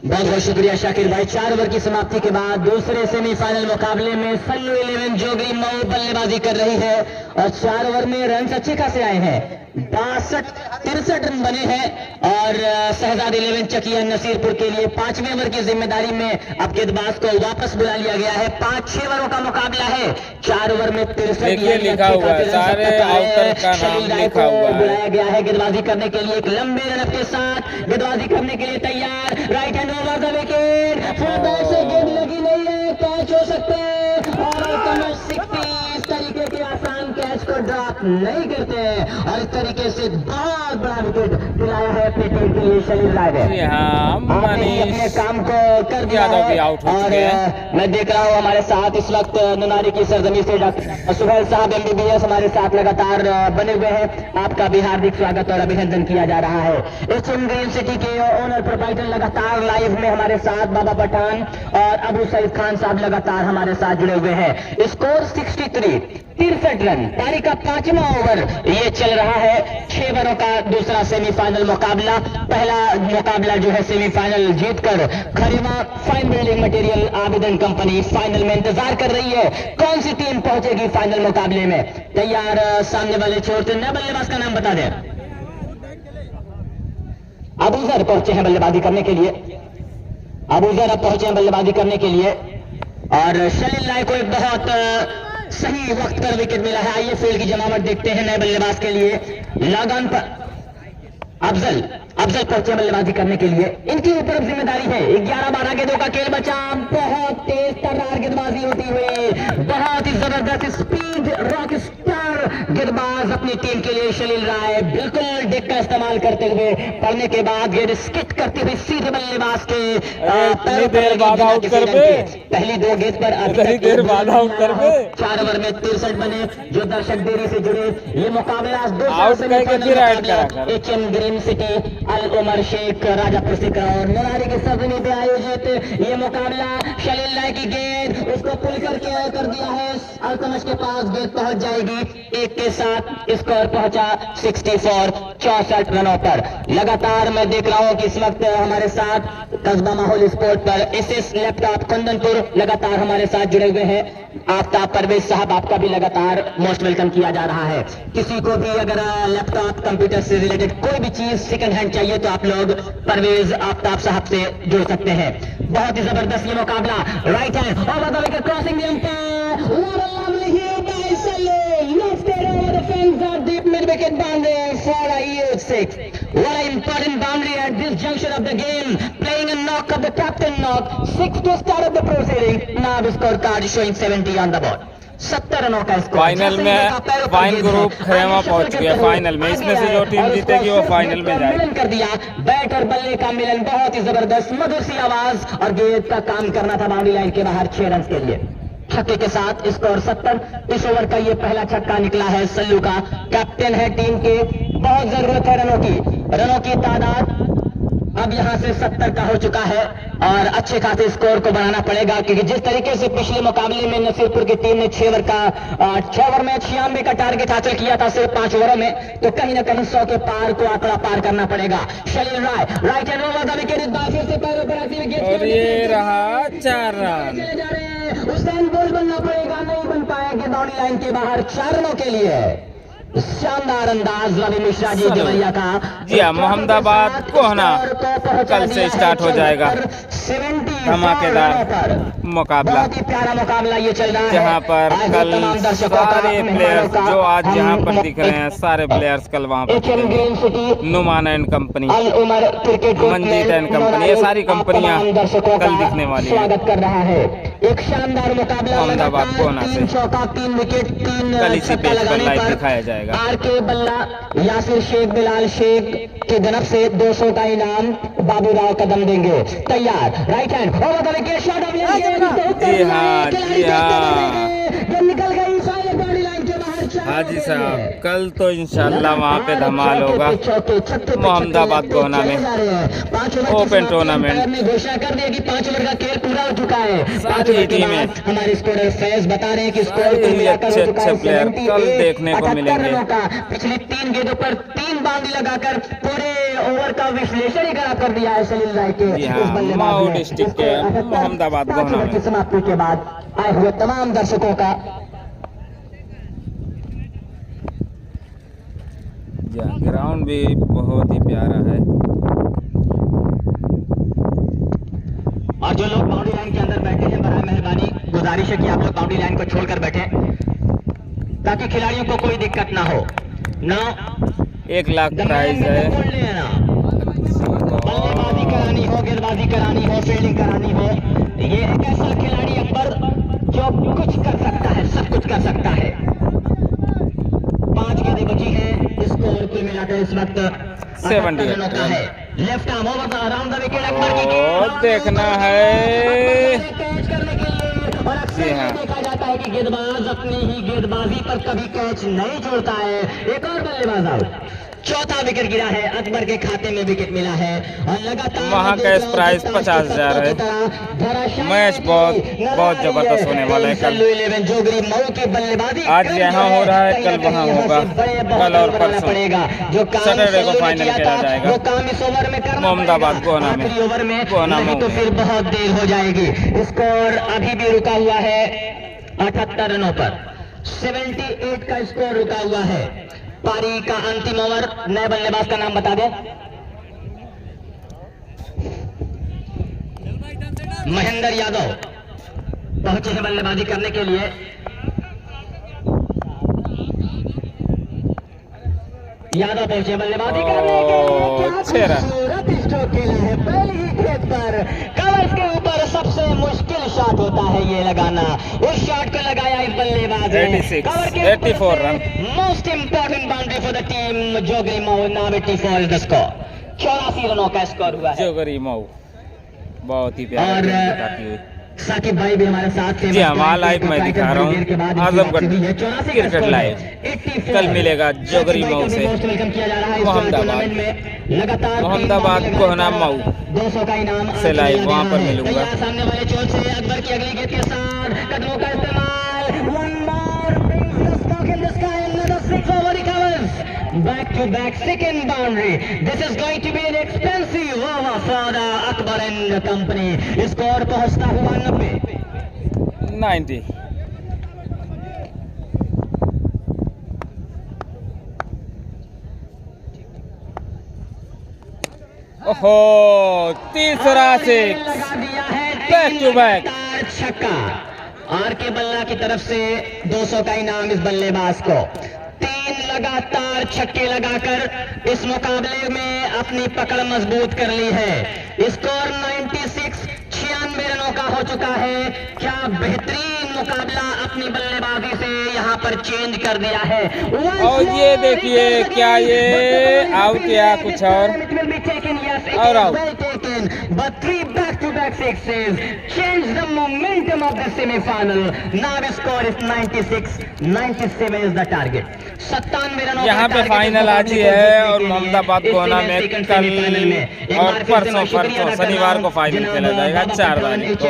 बहुत बहुत शुक्रिया शाकिर भाई। 4 ओवर की समाप्ति के बाद दूसरे सेमीफाइनल मुकाबले में सल्लू 11 जोगरी मऊ बल्लेबाजी कर रही है और 4 ओवर में रन अच्छे खासे आए हैं। 63 रन बने हैं और शहजाद 11 चकिया नसीरपुर के लिए 5वें ओवर की जिम्मेदारी में अब गेंदबाज को वापस बुला लिया गया है। 5-6 ओवरों का मुकाबला है। 4 ओवर में 63 देखिए लिखा हुआ है, सारे आउटर का नाम लिखा हुआ है। बुलाया गया है गेंदबाजी करने के लिए। एक लंबे रन के साथ गेंदबाजी करने के लिए तैयार। Right hand over the wicket, full back से गेंद लगी नहीं है, कैच हो सकते हैं और 60 इस तरीके के आसान कैच को ड्रॉप नहीं करते और इस तरीके से बहुत बड़ा विकेट दिलाया है अपनी टीम के लिए शलील राय ने। जी हाँ, आपने अपने काम को कर दिया यादव है भी आउट हो और चुके हैं। मैं देख रहा हूँ हमारे साथ इस वक्त नुनारी की सरजमी से डॉक्टर सुहेल साहब MBBS हमारे साथ लगातार बने हुए हैं। आपका भी हार्दिक स्वागत और अभिनंदन किया जा रहा है। एचएम ग्रीन सिटी के ओनर प्रोप्राइटर लगातार लाइव में हमारे साथ बाबा पठान और अबू सईद खान साहब लगातार हमारे साथ जुड़े हुए हैं। स्कोर 63 रन, पारी का 5वां ओवर ये चल रहा है। 6 ओवरों का दूसरा सेमीफाइनल मुकाबला। पहला मुकाबला जो है सेमीफाइनल जीतकर खरीमा फाइन बिल्डिंग मटेरियल आवेदन कंपनी फाइनल में इंतजार कर रही है। कौन सी टीम पहुंचेगी फाइनल मुकाबले में? तैयार सामने वाले छोर से नए बल्लेबाज का नाम बता दें। अबूजर पहुंचे हैं बल्लेबाजी करने के लिए। अबूजर अब पहुंचे हैं बल्लेबाजी करने के लिए और शलील राय को एक बहुत सही वक्त पर विकेट मिला है। आइए फील्ड की जमावट देखते हैं नए बल्लेबाज के लिए। लगान पर अफजल पहुंचे बल्लेबाजी करने के लिए। इनकी ऊपर जिम्मेदारी है। 11-12 गेंदों का खेल बचा। बहुत तेज तर्रार गेंदबाजी होती हुई, बहुत ही जबरदस्त स्पीड रॉक स्टार गेंदबाज अपनी टीम के लिए शलील राय बिल्कुल डिक का इस्तेमाल करते हुए पड़ने के बाद गेंद स्किट करती हुई सीधे बल्लेबाज के पैरों पर लगी बिना किसी रन के। पहली 2 गेंद पर 4 ओवर में 63 बने। जो दर्शक देरी से जुड़े, ये मुकाबला HM green city Al Umar Sheikh Rajapur सिकरा और नुनारी की सरजमी पे आयोजित ये मुकाबला। शलील राय की गेंद उसको पुल करके कर दिया है। अल्तमश के पास गेंद पहुंच जाएगी। 1 के साथ स्कोर पहुंचा 64 रनों पर। लगातार मैं देख रहा हूं कि इस वक्त हमारे साथ कस्बा माहौल स्पोर्ट पर एसएस लैपटॉप कुंदनपुर लगातार हमारे साथ जुड़े हुए हैं। आफ्ताब परवेज साहब, आपका भी लगातार मोस्ट वेलकम किया जा रहा है। किसी को भी अगर लैपटॉप कंप्यूटर से रिलेटेड कोई भी चीज सेकंड हैंड चाहिए तो आप लोग परवेज आफ्ताब साहब से जुड़ सकते हैं। बहुत ही जबरदस्त ये मुकाबला। Right hand over the wicket crossing the umpire, what a lovely hit by Salil, lifted over the fence or deep mid wicket boundary for a huge 6. What an important boundary at this juncture of the game, playing a knock of the captain knock, 6 to start of the proceeding. Now the scorecard showing 70 on the board. 70 रनों का score. Final में fine group खरेमा पहुंच गया final में। इसमें से जो team जीतेगी वो फाइनल में जाएगी। मिलन कर दिया, बैट और बल्ले का मिलन, बहुत ही जबरदस्त मधुर सी आवाज और गेंद का काम करना था बाउंड्री लाइन के बाहर 6 रन के लिए। छक्के के साथ स्कोर 70। इस ओवर का ये पहला छक्का निकला है सल्लू का। कैप्टन है टीम के, बहुत जरूरत है रनों की तादाद अब यहां से 70 का हो चुका है और अच्छे खासे स्कोर को बढ़ाना पड़ेगा क्योंकि जिस तरीके से पिछले मुकाबले में नसीरपुर की टीम ने 6 ओवर में 96 का टारगेट हासिल किया था सिर्फ 5 ओवरों में, तो कहीं ना कहीं 100 के पार को आंकड़ा पार करना पड़ेगा। Shalil Rai right hand over the wicket, इस बार फिर से पैरों पर आती हुई और ये रहा 4 रन। चले जा रहे हैं, हुसैन बोल बनना पड़ेगा, नहीं बन पाएंगे बाउंड्री लाइन के बाहर 4 रनों के लिए। शानदार अंदाज रवि मिश्रा जी देवरिया का। जी हाँ, मोहम्मदाबाद कोहना कल से स्टार्ट हो जाएगा धमाकेदार मुकाबला। बहुत ही प्यारा मुकाबला ये चल रहा है जहाँ पर कल सारे प्लेयर्स जो आज यहाँ पर दिख रहे हैं, सारे प्लेयर्स कल वहाँ पर Numan and company, Manjeet and company, ये सारी कंपनियां कल दिखने वाली हैं। स्वागत कर रहा है। एक शानदार मुकाबला मोहम्मदाबाद कोहना से 3 चौका 3 विकेट 3 कल इसी पेज पर लाइव दिखाया जाएगा। आरके बल्ला, यासिर शेख, बिलाल शेख की तरफ से 200 का इनाम बाबूराव कदम देंगे। तैयार right hand over the wicket, shot off जी हाँ जी हाँ निकल गई बाउंड्री लाइन के बाहर। हाजी साहब, कल तो इंशाल्लाह वहाँ पे धमाल होगा मोहम्मदाबाद कोहना में ओपन टूर्नामेंट में घोषणा कर दिया कि 5 ओवर का खेल पूरा हो चुका है। सारी टीमें, हमारे स्कोरर फैज बता रहे हैं कि स्कोर अच्छे प्लेयर कल देखने को मिलेंगे। पिछली 3 गेंदों पर 3 बाउंड्री लगाकर पूरे ओवर का विश्लेषण ही खराब कर दिया है शलील राय के। माओ डिस्ट्रिक्ट के मोहम्मदाबाद कोहना में समाप्ति के बाद आए हुए तमाम दर्शकों का जी हाँ, ग्राउंड भी बहुत ही प्यारा है। और जो लोग बाउंड्री लाइन के अंदर बैठे हैं, बड़ा मेहरबानी गुजारिश है कि आप लोग बाउंड्री लाइन को छोड़कर बैठे ताकि खिलाड़ियों को कोई दिक्कत ना हो। ना 1 लाख प्राइज है। बल्लेबाजी करानी हो, गेंदबाजी करानी हो, फील्डिंग करानी हो, ये एक ऐसा खिलाड़ी अकबर जो कुछ कर सकता है, सब कुछ कर सकता है। 5 गेंदें बची हैं, स्कोर कुल मिलाकर इस वक्त 78 रनों का है। Left arm over around the wicket Akbar की गेंद देखना है कैच करने के लिए। और अक्सर हाँ। देखा जाता है कि गेंदबाज अपनी ही गेंदबाजी पर कभी कैच नहीं छोड़ता है। एक और बल्लेबाज आउट। चौथा विकेट गिरा है, अकबर के खाते में विकेट मिला है और लगातार वहाँ कैश प्राइस 50,000 है। मैच बहुत जबरदस्त होने वाला है कल। जोगरी मऊ की बल्लेबाजी आज यहाँ हो रहा है, कल वहाँ होगा। कल और परसों जो सैटरडे को फाइनल खेला जाएगा। वो काम इस ओवर में करना मोहम्मदाबाद गोहना में। आखिरी ओवर में, गोहना नहीं तो फिर बहुत देर हो जाएगी। स्कोर अभी भी रुका हुआ है 78 रनों पर। 78 का स्कोर रुका हुआ है। पारी का अंतिम ओवर, नए बल्लेबाज का नाम बता दें। महेंद्र यादव पहुंचे हैं बल्लेबाजी करने के लिए। यादव पहुंचे बल्लेबाजी करने के लिए। क्या खूबसूरत स्ट्रोक खेला है पहले ही गेंद पर। कवर्स के ऊपर सबसे मुश्किल शॉट होता है ये लगाना। उस शॉट को लगाया इस बल्लेबाज ने। 84 रन। Most important boundary for the team Jogri Mau. Now 84 is the score. 84 रनों का स्कोर हुआ है। जोगरी मऊ बहुत ही और प्यारा। साकिब भाई भी हमारे साथ थे। जी हमारा लाइव मैं दिखा रहा हूँ आजमगढ़ क्रिकेट लाइव। कल मिलेगा जोगरी मऊ से मोहम्मदाबाद गोहना मऊ 200 का इनाम से लाइव वहाँ पर मिलूंगा। सामने वाले चोट से अकबर की अगली गेंद के साथ कदमों का इस्तेमाल। One more brings the stock in the sky, another 6 over recovers. Back to back second boundary. This is going to be an expensive over for the Akbar and company. Score पहुंचता हुआ 90। ओहो, तीसरा सिक्स लगा दिया है। Back to back छक्का। Are के बल्ला की तरफ से 200 का इनाम इस बल्लेबाज को। 3 लगातार छक्के लगाकर इस मुकाबले में अपनी पकड़ मजबूत कर ली है। स्कोर 96 96 रनों का हो चुका है। क्या बेहतरीन मुकाबला अपनी बल्लेबाजी से यहाँ पर चेंज कर दिया है। और ये देखिए क्या ये आउट या कुछ और out. But 3 back-to-back sixes change the momentum of the semi-final. Now the score is 96. 97 is the target. 97 रनों यहाँ पे फाइनल आज ही है और मोहम्मदाबाद गोहना में कल और परसों शनिवार को फाइनल खेला जाएगा 4 तारीख को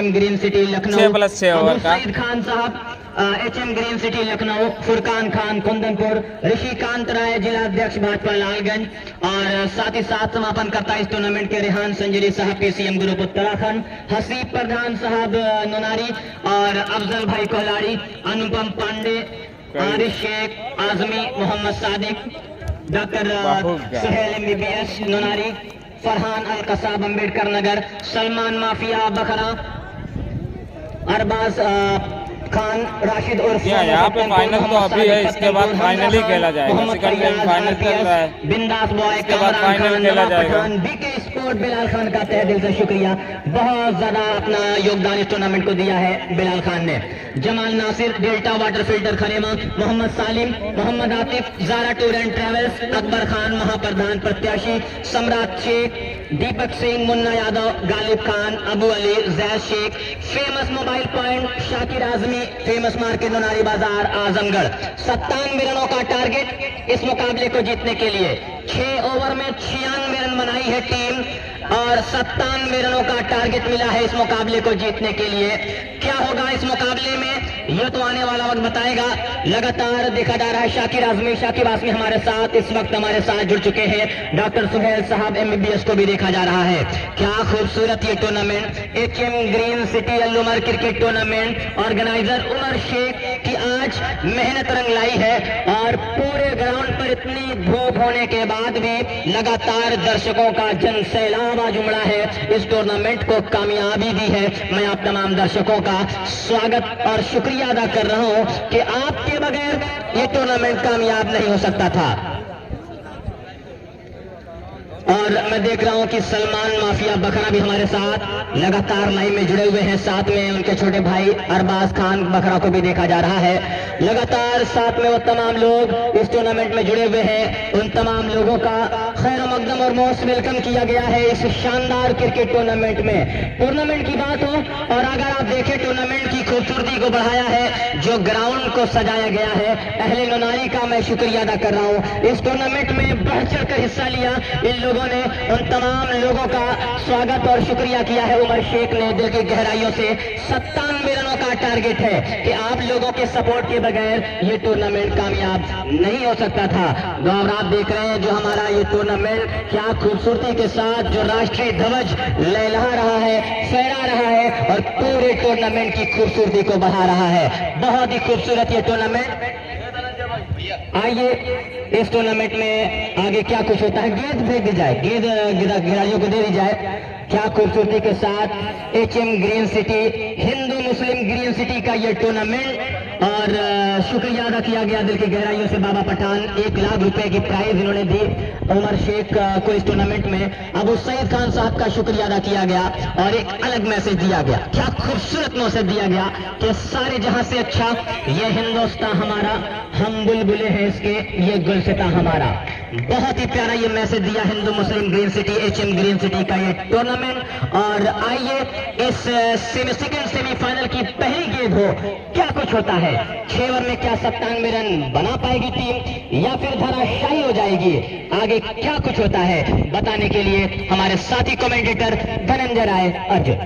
6+6 ओवर का। Khan Sahab HM green city Lucknow, Furkan Khan Kundanpur, Rishikant Rai जिला अध्यक्ष भाजपा लालगंज और साथ ही साथ समापन करता इस टूर्नामेंट के रेहान संजरी साहब PCM ग्रुप उत्तराखंड, हसीब प्रधान साहब नोनारी और अफजल भाई कोहलाड़ी, अनुपम Pandey, Arif Sheikh, Azmi, Mohammad Sadiq, doctor Suhail MBBS Nonari, Farhan Al Kasab Ambedkar Nagar, Salman mafia बखरा, अरबाज खान राशिद और यहाँ पे फाइनल तो अभी है, इसके बाद फाइनल ही खेला जाएगा। सेकंड फाइनल चल रहा है, बिंदास बॉय, इसके बाद फाइनल खेला जाएगा। बीके स्पोर्ट बिलाल खान का तहे दिल से शुक्रिया, बहुत ज्यादा अपना योगदान इस टूर्नामेंट को दिया है बिलाल खान ने। Jamal Nasir, delta water filter Kharema, Mohammad Salim, Mohammad Atif, Zara tour and travels, Akbar Khan महाप्रधान प्रत्याशी, Samrat Sheikh, Deepak Singh, Munna Yadav, Ghalib Khan, Abu Ali, Zaid Sheikh, famous mobile point, Shakir Azmi, famous market Nonari बाजार आजमगढ़। 97 रनों का टारगेट इस मुकाबले को जीतने के लिए। 6 ओवर में 96 रन बनाई है टीम और 97 रनों का टारगेट मिला है इस मुकाबले को जीतने के लिए। क्या होगा इस मुकाबले में ये तो आने वाला वक्त बताएगा। लगातार देखा जा रहा है शाकिर आजमी हमारे साथ इस वक्त हमारे साथ जुड़ चुके हैं। डॉक्टर सुहेल साहब MBBS को भी देखा जा रहा है। क्या खूबसूरत ये tournament HM green city Al Umar cricket tournament organiser Umar Sheikh की आज मेहनत रंग लाई है और पूरे ग्राउंड पर इतनी धूप होने के बाद भी लगातार दर्शकों का जन सैलाब आज उमड़ा है। इस टूर्नामेंट को कामयाबी दी है। मैं आप तमाम दर्शकों का स्वागत और शुक्रिया अदा कर रहा हूं कि आपके बगैर ये टूर्नामेंट कामयाब नहीं हो सकता था। और मैं देख रहा हूं कि सलमान माफिया बखरा भी हमारे साथ लगातार लाइन में जुड़े हुए हैं। साथ में उनके छोटे भाई अरबाज खान बखरा को भी देखा जा रहा है। लगातार साथ में वो तमाम लोग इस टूर्नामेंट में जुड़े हुए हैं। उन तमाम लोगों का खैर मकदम और मोस्ट वेलकम किया गया है इस शानदार क्रिकेट टूर्नामेंट में। टूर्नामेंट की बात हो और अगर आप देखें टूर्नामेंट की खूबसूरती को बढ़ाया है जो ग्राउंड को सजाया गया है। अहले नोनारी का मैं शुक्रिया अदा कर रहा हूं। इस टूर्नामेंट में बढ़ चढ़ कर हिस्सा लिया इन लोगों ने। उन तमाम लोगों का स्वागत और शुक्रिया किया है। उमर शेख ने दिल की गहराइयों से 97 रनों का टारगेट है कि आप लोगों के सपोर्ट के बगैर ये टूर्नामेंट कामयाब नहीं हो सकता था। और आप देख रहे हैं जो हमारा ये टूर्नामेंट क्या खूबसूरती के साथ जो राष्ट्रीय ध्वज लहरा रहा है, फहरा रहा है और पूरे टूर्नामेंट की खूबसूरती को बढ़ा रहा है। बहुत ही खूबसूरत ये टूर्नामेंट। आइए इस टूर्नामेंट में आगे क्या कुछ होता है। गेंद फेंक दी जाए, गेंद खिलाड़ियों को दे दी जाए। क्या खूबसूरती के साथ HM ग्रीन सिटी हिंदू मुस्लिम ग्रीन सिटी का ये टूर्नामेंट और शुक्रिया अदा किया गया दिल की गहराइयों से। बाबा पठान 1 लाख रुपए की प्राइज इन्होंने दी उमर शेख को इस टूर्नामेंट में। अबू सईद खान साहब का शुक्रिया अदा किया गया और एक अलग मैसेज दिया गया। क्या खूबसूरत मैसेज दिया गया कि सारे जहां से अच्छा ये हिंदुस्तान हमारा, हम बुलबुले हैं इसके, ये गुलसिता हमारा। बहुत ही प्यारा ये मैसेज दिया हिंदू मुस्लिम green city HM green city का ये टूर्नामेंट। और आइए इस सेकंड सेमीफाइनल की पहली गेंद हो क्या कुछ होता है। 6 ओवर में क्या 97 रन बना पाएगी टीम या फिर धराशायी हो जाएगी। आगे क्या कुछ होता है बताने के लिए हमारे साथी कमेंटेटर धनंजय राय अर्जुन।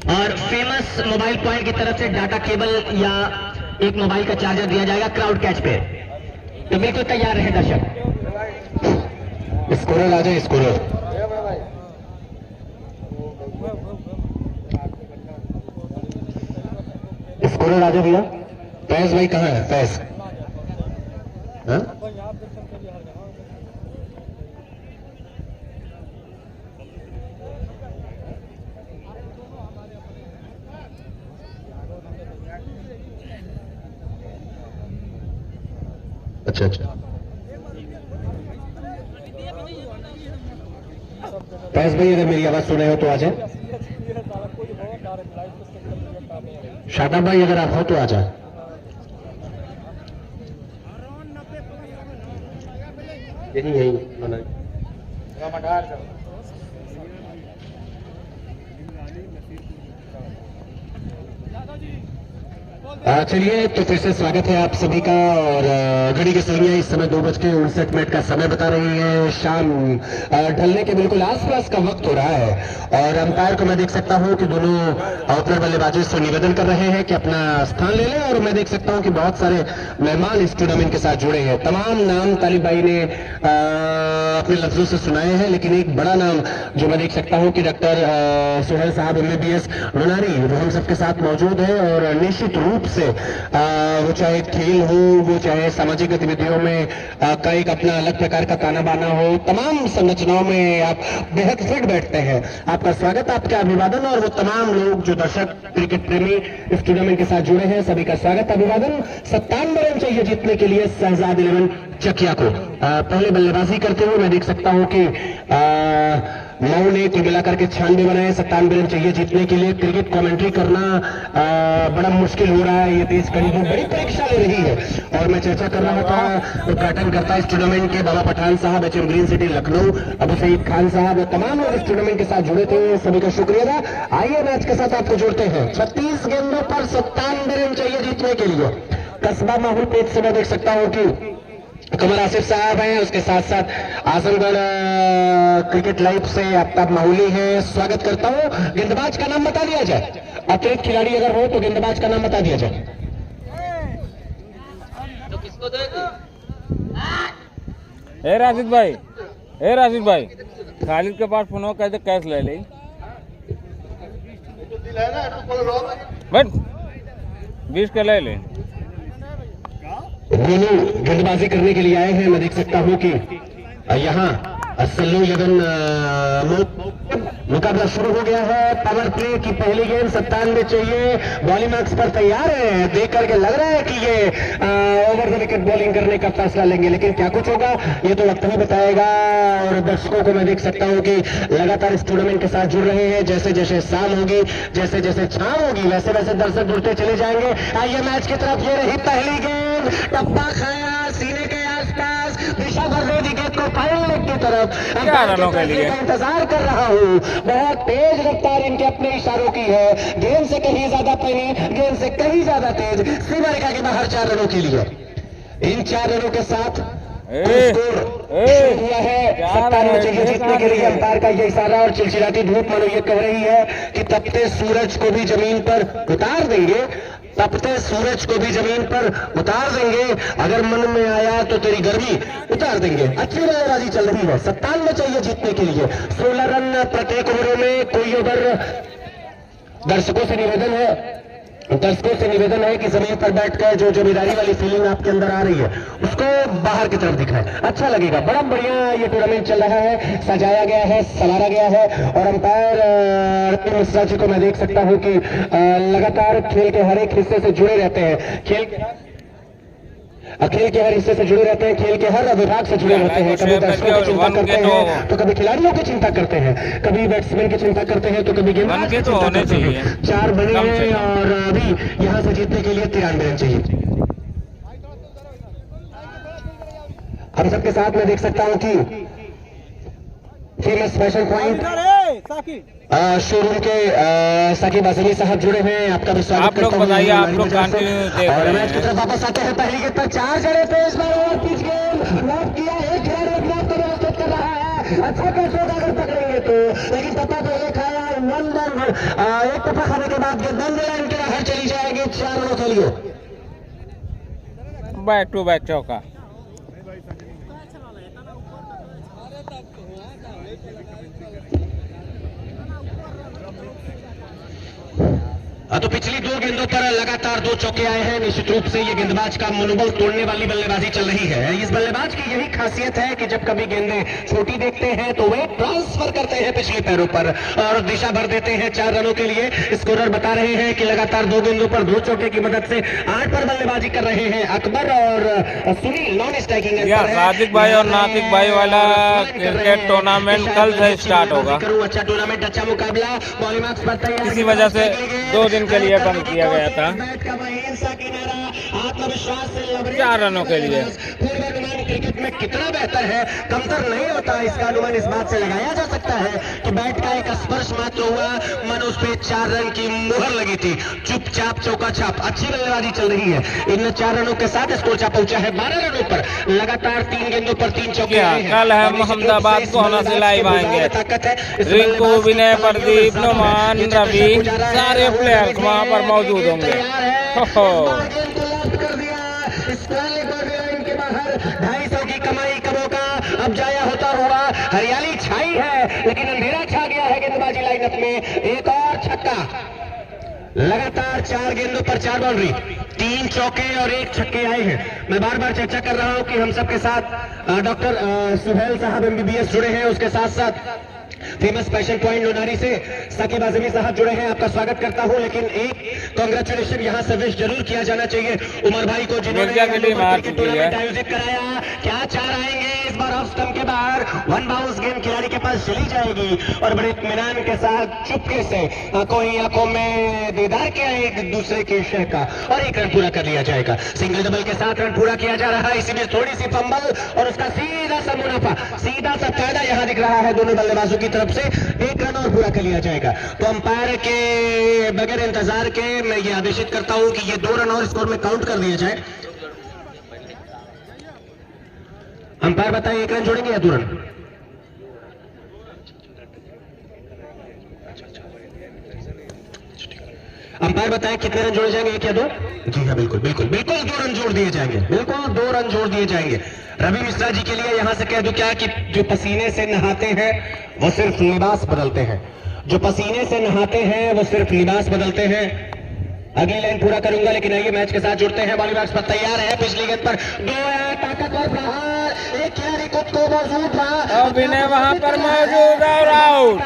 और फेमस मोबाइल पॉइंट की तरफ से डाटा केबल या एक मोबाइल का चार्जर दिया जाएगा क्राउड कैच पे। तो बिल्कुल तैयार रहे दर्शक। स्कोरर आ जाए, स्कोरर। स्कोरर आ जाए भैया। फैज भाई कहाँ है? फैज हाँ? अच्छा अच्छा। फैज भाई अगर मेरी आवाज सुन रहे हो तो आ जाए। शादाब भाई अगर आप हो तो आ जाए। यही चलिए तो फिर से स्वागत है आप सभी का। और घड़ी की सैनियां इस समय 2:59 का समय बता रही है। शाम ढलने के बिल्कुल आसपास का वक्त हो रहा है और अंपायर को मैं देख सकता हूं कि दोनों ओपनर बल्लेबाजों से निवेदन कर रहे हैं कि अपना स्थान ले लें। और मैं देख सकता हूं कि बहुत सारे मेहमान इस टूर्नामेंट के साथ जुड़े हैं। तमाम नाम तालिब भाई ने अपने लफ्जों से सुनाए हैं, लेकिन एक बड़ा नाम जो मैं देख सकता हूं कि डॉक्टर सुहेल साहब MBBS लोनारी वो हम सबके साथ मौजूद है। और निश्चित रूप से वो चाहे खेल हो, वो चाहे सामाजिक गतिविधियों में का एक अपना अलग प्रकार का ताना बाना हो, तमाम संरचनाओं में आप बेहद फिट बैठते हैं। आपका स्वागत, आपका अभिवादन। और वो तमाम लोग जो दर्शक क्रिकेट प्रेमी इस टूर्नामेंट के साथ जुड़े हैं सभी का स्वागत अभिवादन। 97 रन चाहिए जीतने के लिए शहजाद 11 चकिया को। पहले बल्लेबाजी करते हुए मैं देख सकता हूं कि मऊ ने कुल मिलाकर के 96 बनाए। 97 रन चाहिए जीतने के लिए। क्रिकेट कमेंट्री करना बड़ा मुश्किल हो रहा है। ये देश करीब बड़ी परीक्षा ले रही है। और मैं चर्चा कर रहा था उद्घाटन करता इस टूर्नामेंट के बाबा Pathan Sahab HM green city Lucknow, Abu Saeed Khan Sahab, तमाम लोग इस टूर्नामेंट के साथ जुड़े थे। सभी का शुक्रिया था। आइए मैच के साथ आपको जोड़ते हैं। 36 गेंदों पर 97 रन चाहिए जीतने के लिए। कस्बा माहौल पेज से मैं देख सकता हूँ कि कमर आसिफ साहब हैं, उसके साथ साथ आजमगढ़ क्रिकेट लाइव से आफ्ताब माहौली हैं। स्वागत करता हूँ। गेंदबाज का नाम बता दिया जाए, अतिरिक्त खिलाड़ी अगर हो तो गेंदबाज का नाम बता दिया जाए। राशिद भाई खालिद के पास फोन कहते कैश ले ली बट 20 का ले ले। दोनों गेंदबाजी करने के लिए आए हैं। मैं देख सकता हूं कि यहाँ सल्लू लगन मुकाबला शुरू हो गया है। पावर प्ले की पहली गेंद 97 चाहिए। बॉलिंग मार्क्स पर तैयार है। देख करके लग रहा है कि ये ओवर द विकेट बॉलिंग करने का फैसला लेंगे, लेकिन क्या कुछ होगा ये तो वक्त ही बताएगा। और दर्शकों को मैं देख सकता हूं कि लगातार इस टूर्नामेंट के साथ जुड़ रहे हैं। जैसे जैसे शाम होगी, जैसे जैसे छाव होगी, वैसे वैसे दर्शक जुड़ते चले जाएंगे। आइए मैच की तरफ। ये रही पहली गेंद, टप्पा खाया सीने के आसपास, दिशा भर दे विकेट को फाइनल लेग की तरफ। इंतजार कर रहा हूँ। बहुत तेज रफ्तार इनके अपने इशारों की है। गेंद से कहीं ज्यादा पैनी, गेंद से कहीं ज्यादा तेज। सीमा के बाहर 4 रनों के लिए। इन 4 रनों के साथ स्कोर हुआ है 97 चाहिए जीतने के लिए। अंपायर का ये इशारा और चिलचिलाती धूप मानो ये कह रही है कि तपते सूरज को भी जमीन पर उतार देंगे, तपते सूरज को भी जमीन पर उतार देंगे। अगर मन में आया तो तेरी गर्मी उतार देंगे। अच्छी बल्लेबाजी चल रही है। 97 चाहिए जीतने के लिए। 16 रन प्रत्येक ओवरों में। कोई ओवर दर्शकों से निवेदन है कि जमीन पर बैठकर जो जिम्मेदारी वाली फीलिंग आपके अंदर आ रही है उसको बाहर की तरफ दिखाएं, अच्छा लगेगा। बड़ा बढ़िया ये टूर्नामेंट चल रहा है, सजाया गया है, संवारा गया है। और अंपायर मिश्रा जी को मैं देख सकता हूं कि लगातार खेल के हर एक हिस्से से जुड़े रहते हैं। खेल के हर हिस्से से जुड़े रहते हैं, खेल के हर विभाग से जुड़े रहते हैं। कभी दर्शकों की चिंता करते हैं तो कभी खिलाड़ियों की चिंता करते हैं, कभी बैट्समैन की चिंता करते हैं तो कभी गेंदबाज की चिंता करते हैं। 4 बने हैं और अभी यहां से जीतने के लिए 93 रन चाहिए। हम सबके साथ में देख सकता हूं कि फेमस फैशन पॉइंट शोरूम के साकिब आजमी साहब जुड़े हैं। आपका भी स्वागत करता हूं। बताइए आप लोग और मैच की तरफ वापस आते हैं। पहली गेंद पर 4 जड़े थे। इस बार ओवर पिच गेंद लॉक किया। एक खिलाड़ी एक लॉक को व्यवस्थित कर रहा है। अच्छा कैच होगा अगर पकड़ेंगे तो, लेकिन टप्पा तो एक आया। एक टप्पा खाने के बाद गेंद बंद लाइन के बाहर चली जाएगी। 4 रनों के लिए। बैक टू बैक चौका। तो पिछली 2 गेंदों पर लगातार 2 चौके आए हैं। निश्चित रूप से ये गेंदबाज का मनोबल तोड़ने वाली बल्लेबाजी चल रही है। इस बल्लेबाज की यही खासियत है कि जब कभी गेंदें छोटी देखते हैं तो वे ट्रांसफर करते हैं पिछले पैरों पर और दिशा भर देते हैं 4 रनों के लिए। स्कोरर बता रहे हैं कि लगातार 2 गेंदों पर 2 चौके की मदद से 8 पर बल्लेबाजी कर रहे हैं अकबर और सुनील। नॉन स्ट्राइकिंग सादिक भाई और नातिक भाई वाला क्रिकेट टूर्नामेंट कल से स्टार्ट होगा। अच्छा टूर्नामेंट, अच्छा मुकाबला। बॉलिंग मार्क्स पर तैयार। इसी वजह से 2 दिन के लिए बंद किया गया था। आत्मविश्वास से 4 रनों के लिए। पूर्वानुमान क्रिकेट में कितना बेहतर है, कमतर नहीं होता। इसका अनुमान इस बात से लगाया जा सकता है कि बैट का एक स्पर्श मात्र हुआ, मन उस पे 4 रन की मुहर लगी थी। चुपचाप चौका छाप अच्छी बल्लेबाजी चल रही है। इन 4 रनों के साथ स्कोर छाप पहुंचा है 12 रनों पर। लगातार 3 गेंदों पर 3 चौके आए हैं। कल है मोहम्मदाबाद को होना से लाइव आएंगे। रिंकू, विनय, प्रदीप, नुमान, रवि, सारे प्लेयर वहाँ पर मौजूद होंगे। 250 की कमाई का मौका अब जाया होता हुआ। हरियाली छाई है लेकिन अंधेरा छा गया है गेंदबाजी लाइनअप में। एक और छक्का। लगातार 4 गेंदों पर 4 बाउंड्री, 3 चौके और 1 छक्के आए हैं। मैं बार बार चर्चा कर रहा हूं कि हम सबके साथ डॉक्टर सुहेल साहब MBBS जुड़े हैं। उसके साथ साथ फेमस फैशन पॉइंट लोनारी से साकिब आजमी साहब जुड़े हैं। आपका स्वागत करता हूं। लेकिन एक कांग्रेचुलेशन यहां से विश जरूर किया जाना चाहिए उमर भाई को, जिन्होंने टूर्नामेंट आयोजित कराया। क्या 4 आएंगे इस बार ऑफ स्टंप के बाहर। 1 बाउंस गेंद खिलाड़ी के पास चली जाएगी और बड़े इत्मीनान के साथ चुपके से आंखों ही आंखों में दीदार किया एक दूसरे के शह का और 1 रन पूरा कर लिया जाएगा। सिंगल डबल के साथ रन पूरा किया जा रहा है। इसीलिए थोड़ी सी फंबल और उसका सीधा सा मुनाफा, सीधा सा फायदा यहां दिख रहा है दोनों बल्लेबाजों की तरफ से 1 रन और पूरा कर लिया जाएगा। तो अंपायर के बगैर इंतजार के मैं ये आदेशित करता हूं कि ये 2 रन और स्कोर में काउंट कर दिया जाए। अंपायर बताए 1 रन जोड़ेंगे या 2 रन? अंपायर बताए कितने रन जोड़े जाएंगे, 1 या 2? जी हाँ, बिल्कुल बिल्कुल बिल्कुल 2 रन जोड़ दिए जाएंगे, बिल्कुल 2 रन जोड़ दिए जाएंगे। रवि मिश्रा जी के लिए यहां से कह दूं क्या कि जो पसीने से नहाते हैं वो सिर्फ लिबास बदलते हैं, जो पसीने से नहाते हैं वो सिर्फ लिबास बदलते हैं। अगली लाइन पूरा करूंगा, लेकिन आइए मैच के साथ जुड़ते हैं। बॉलीबॉक्स पर तैयार है, पिछली गेंद पर 2 ताकतवर प्रहार, एक खिलाड़ी खुद को मौजूद था, अभिनय वहां पर मौजूद और आउट।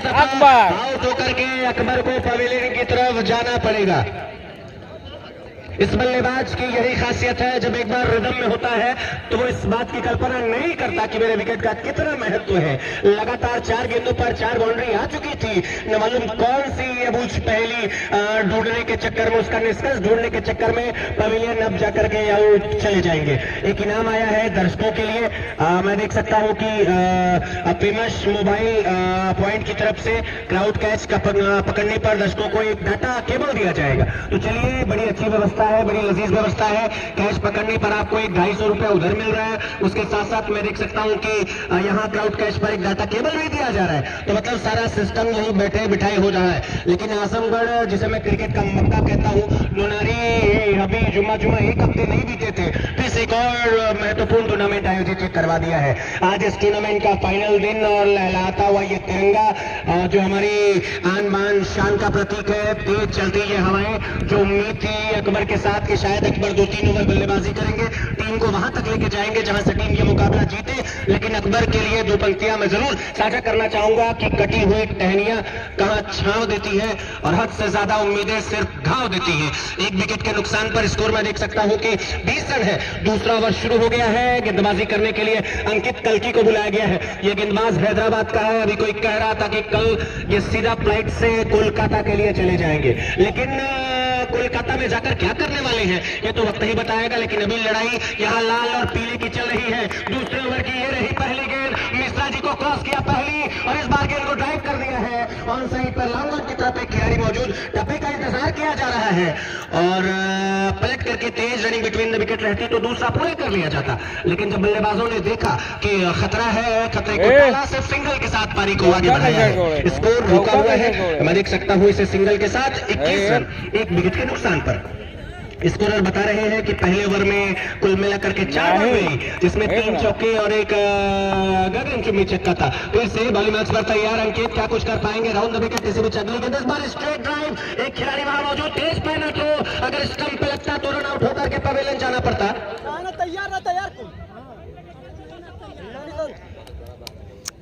अकबर आउट होकर के अकबर को पवेलियन की तरफ जाना पड़ेगा। इस बल्लेबाज की यही खासियत है, जब एक बार रिदम में होता है तो वो इस बात की कल्पना नहीं करता कि मेरे विकेट का कितना महत्व है। लगातार 4 गेंदों पर 4 बाउंड्री आ चुकी थी, न मालूम कौन सी ये बूझ पहली ढूंढने के चक्कर में, उसका निष्कर्ष ढूंढने के चक्कर में पवेलियन अब जाकर के आउट चले जाएंगे। एक इनाम आया है दर्शकों के लिए, मैं देख सकता हूं कि फेमस मोबाइल पॉइंट की तरफ से क्राउड कैच का पकड़ने पर दर्शकों को एक डाटा केबल दिया जाएगा। तो चलिए, बड़ी अच्छी व्यवस्था है, बड़ी लजीज व्यवस्था है। कैच पकड़ने पर आपको एक 250 रुपया उधर मिल रहा है, उसके साथ साथ मैं देख सकता हूं कि यहाँ क्राउड कैच पर एक डाटा केबल भी दिया जा रहा है। तो मतलब सारा सिस्टम यही बैठे बिठाए हो रहा है। लेकिन आजमगढ़, जिसे मैं क्रिकेट का मक्का कहता हूँ, लोनारी अभी जुम्मा 1 हफ्ते नहीं बीते थे, फिर एक और महत्वपूर्ण टूर्नामेंट आयोजित करवा दिया है। आज इस टूर्नामेंट का फाइनल दिन और लहलाता हुआ ये तिरंगा जो हमारी आन बान शान का प्रतीक है, तेज चलती ये हवाएं, जो उम्मीद थी अकबर के साथ कि शायद अकबर 2-3 ओवर बल्लेबाजी करेंगे, टीम को वहां तक लेके जाएंगे जहां से टीम ये मुकाबला जीते। लेकिन अकबर के लिए 2 पंक्तियां मैं जरूर साझा करना चाहूंगा कि कटी हुई टहनियां कहां छांव देती है और हद से ज्यादा उम्मीदें सिर्फ घाव देती है। 1 विकेट के नुकसान पर स्कोर में देख सकता हूं कि 20 रन है। दूसरा ओवर शुरू हो गया है। गेंदबाजी करने के लिए अंकित कल्की को बुलाया गया है। यह गेंदबाज हैदराबाद का है। अभी कोई कह रहा था कि कल ये सीधा फ्लाइट से कोलकाता के लिए चले जाएंगे, लेकिन कोलकाता में जाकर क्या करने वाले हैं ये तो वक्त ही बताएगा। लेकिन अभी लड़ाई यहाँ लाल और पीले की चल रही है। दूसरे ओवर की ये रही पहली गेंद, मिश्रा जी को क्रॉस किया पहली और इस बार गेंद को ड्राइव कर दिया है। ऑन साइड पर लॉन्ग ऑन की तरफ एक खिलाड़ी मौजूद, टप्पे का इंतजार किया जा रहा है और पलट करके तेज रनिंग बिटवीन द विकेट रहती तो दूसरा पूरा कर लिया जाता। लेकिन जब बल्लेबाजों ने देखा कि खतरा है, खतरे को टाला, सिर्फ सिंगल के साथ पारी को आगे बढ़ाया है। स्कोर रुका हुआ है, मैं देख सकता हूं इसे सिंगल के साथ 21 रन 1 विकेट के नुकसान पर। स्कोरर बता रहे हैं कि पहले ओवर में कुल मिलाकर के 4 रन मिली, जिसमें 3 चौके और एक गगनचुंबी छक्का था। फिर से बॉलीबॉक्स पर तैयार अंकित क्या कुछ कर पाएंगे राउंड द विकेट, किसी भी अगली गेंद, इस बार स्ट्रेट ड्राइव, एक खिलाड़ी वहां मौजूद, तेज पहना तो अगर स्टंप पे लगता तो रन आउट होकर के पवेलियन जाना पड़ता।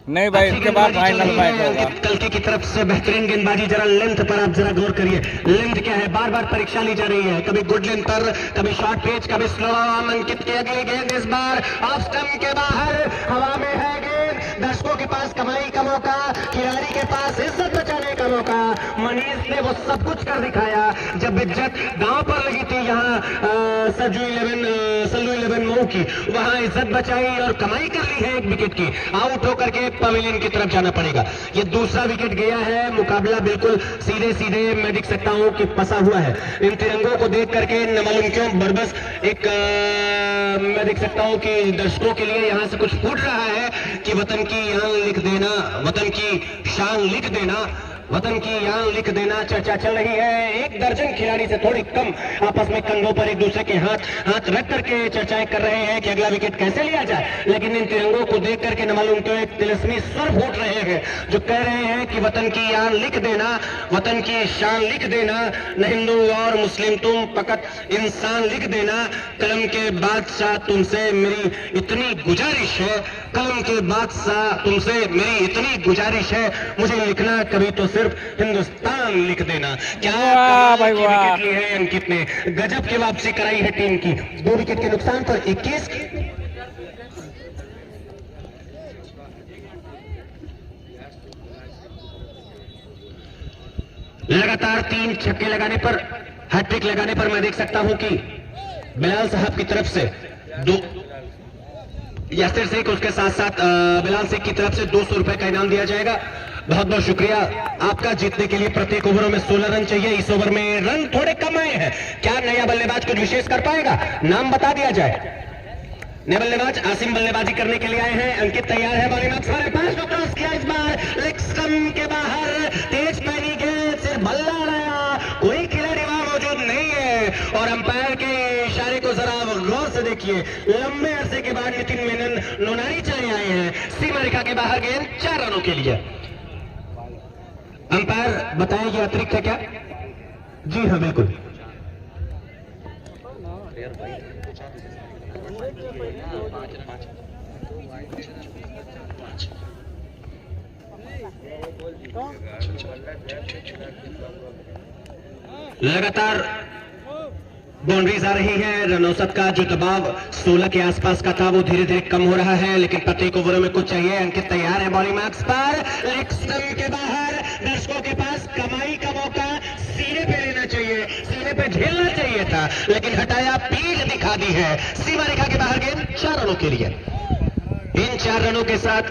नहीं भाई, इसके बाद फाइनल मैच होगा। कल्की की तरफ से बेहतरीन गेंदबाजी, जरा लेंथ पर आप जरा गौर करिए। लेंथ क्या है, बार बार परीक्षा ली जा रही है, कभी गुड लेंथ पर, कभी शॉर्ट पिच, कभी स्लो। अंकित की अगली गेंद इस बार ऑफ स्टंप के बाहर, हवा में है गेंद। दर्शकों के पास कमाई का मौका, खिलाड़ी के पास इज्जत बचाने का मौका। मनीष ने वो सब कुछ कर दिखाया। जब इज्जत दांव पर लगी थी यहाँ सल्लू 11 मऊ की, वहां इज्जत बचाई और कमाई कर ली है 1 विकेट की। आउट होकर के पवेलियन की तरफ जाना पड़ेगा। ये दूसरा विकेट गया है। मुकाबला बिल्कुल सीधे सीधे मैं देख सकता हूं कि फंसा हुआ है। इन तिरंगों को देख करके न मालूम क्यों बरबस एक मैं देख सकता हूं कि दर्शकों के लिए यहां से कुछ फूट रहा है कि वतन की यान लिख देना, वतन की शान लिख देना, वतन की यान लिख देना। चर्चा चल रही है। 1 दर्जन खिलाड़ी से थोड़ी कम आपस में कंधों पर एक दूसरे के हाथ रख करके चर्चाएं कर रहे हैं कि अगला विकेट कैसे लिया जाए। लेकिन इन तिरंगों को देख करके न मालूम क्यों एक तिलस्मी स्वर फूट रहे हैं जो कह रहे हैं कि वतन की यान लिख देना, वतन की शान लिख देना, न हिंदू और मुस्लिम तुम फकत इंसान लिख देना। कलम के बादशाह तुमसे मेरी इतनी गुजारिश है, कलम के बादशाह तुमसे मेरी इतनी गुजारिश है, मुझे लिखना कभी तो सिर्फ हिंदुस्तान लिख देना। क्या भाई विकेट ली है अंकित ने, गजब की वापसी कराई है टीम की। 2 विकेट के नुकसान पर 21। लगातार 3 छक्के लगाने पर, हैट्रिक लगाने पर मैं देख सकता हूं कि बिलाल साहब की तरफ से 2 यासिर शेख, उसके साथ साथ बिलाल शेख की तरफ से 200 रुपए का इनाम दिया जाएगा। बहुत बहुत शुक्रिया आपका। जीतने के लिए प्रत्येक ओवरों में 16 रन चाहिए। इस ओवर में रन थोड़े कम आए हैं। क्या नया बल्लेबाज कुछ विशेष कर पाएगा? नाम बता दिया जाए। नए बल्लेबाज आसिम बल्लेबाजी करने के लिए आए हैं। अंकित तैयार है। बॉलिंग में 5 को क्रॉस किया इस बार, लेग स्टंप के बाहर तेज पैनी गेंद, सिर्फ बल्ला उड़ाया, कोई खिलाड़ी वहां मौजूद नहीं है। और अंपायर के इशारे को जरा गौर से देखिए। लंबे अरसे के बाद नितिन मेनन नोनारी चले आए हैं। सीमा रेखा के बाहर गेंद 4 रनों के लिए। अंपायर बताएंगे अतिरिक्त है क्या? जी हाँ बिल्कुल। लगातार बाउंड्रीज आ रही है। रन औसत का जो दबाव 16 के आसपास का था वो धीरे धीरे कम हो रहा है, लेकिन प्रत्येक ओवरों में कुछ चाहिए। अंकित तैयार है। बॉलिंग मार्क्स पर, लेग स्टंप के बाहर, दर्शकों के पास कमाई का मौका, सीने पे लेना चाहिए, सीने पे झेलना चाहिए था, लेकिन हटाया, पीठ दिखा दी है। सीमा रेखा के बाहर गेंद 4 रनों के लिए। इन 4 रनों के साथ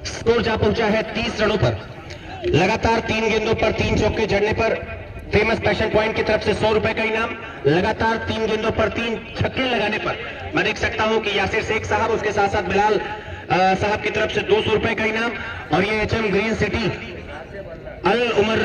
स्कोर जा पहुंचा है 30 रनों पर। लगातार 3 गेंदों पर 3 चौके जड़ने पर फेमस पैशन पॉइंट की तरफ से 100 रुपए का इनाम। लगातार 3 गेंदों पर 3 छक्के लगाने पर मैं देख सकता हूं कि यासिर शेख साहब, उसके साथ साथ बिलाल साहब की तरफ से 200 रुपए का इनाम। और ये HM green city Al Umar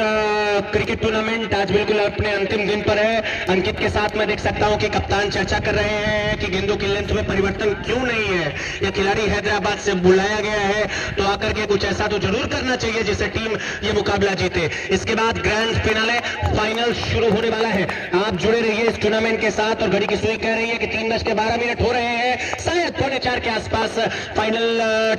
cricket tournament आज बिल्कुल अपने अंतिम दिन पर है। अंकित के साथ मैं देख सकता हूं कि कप्तान चर्चा कर रहे हैं कि गेंदों की लेंथ में परिवर्तन क्यों नहीं है। यह खिलाड़ी हैदराबाद से बुलाया गया है तो आकर के कुछ ऐसा तो जरूर करना चाहिए जिससे टीम ये मुकाबला जीते। इसके बाद ग्रैंड फिनाले फाइनल शुरू होने वाला है। आप जुड़े रहिए इस टूर्नामेंट के साथ। और घड़ी की सुई कह रही है कि 3:12 हो रहे हैं। शायद 3:45 के आसपास फाइनल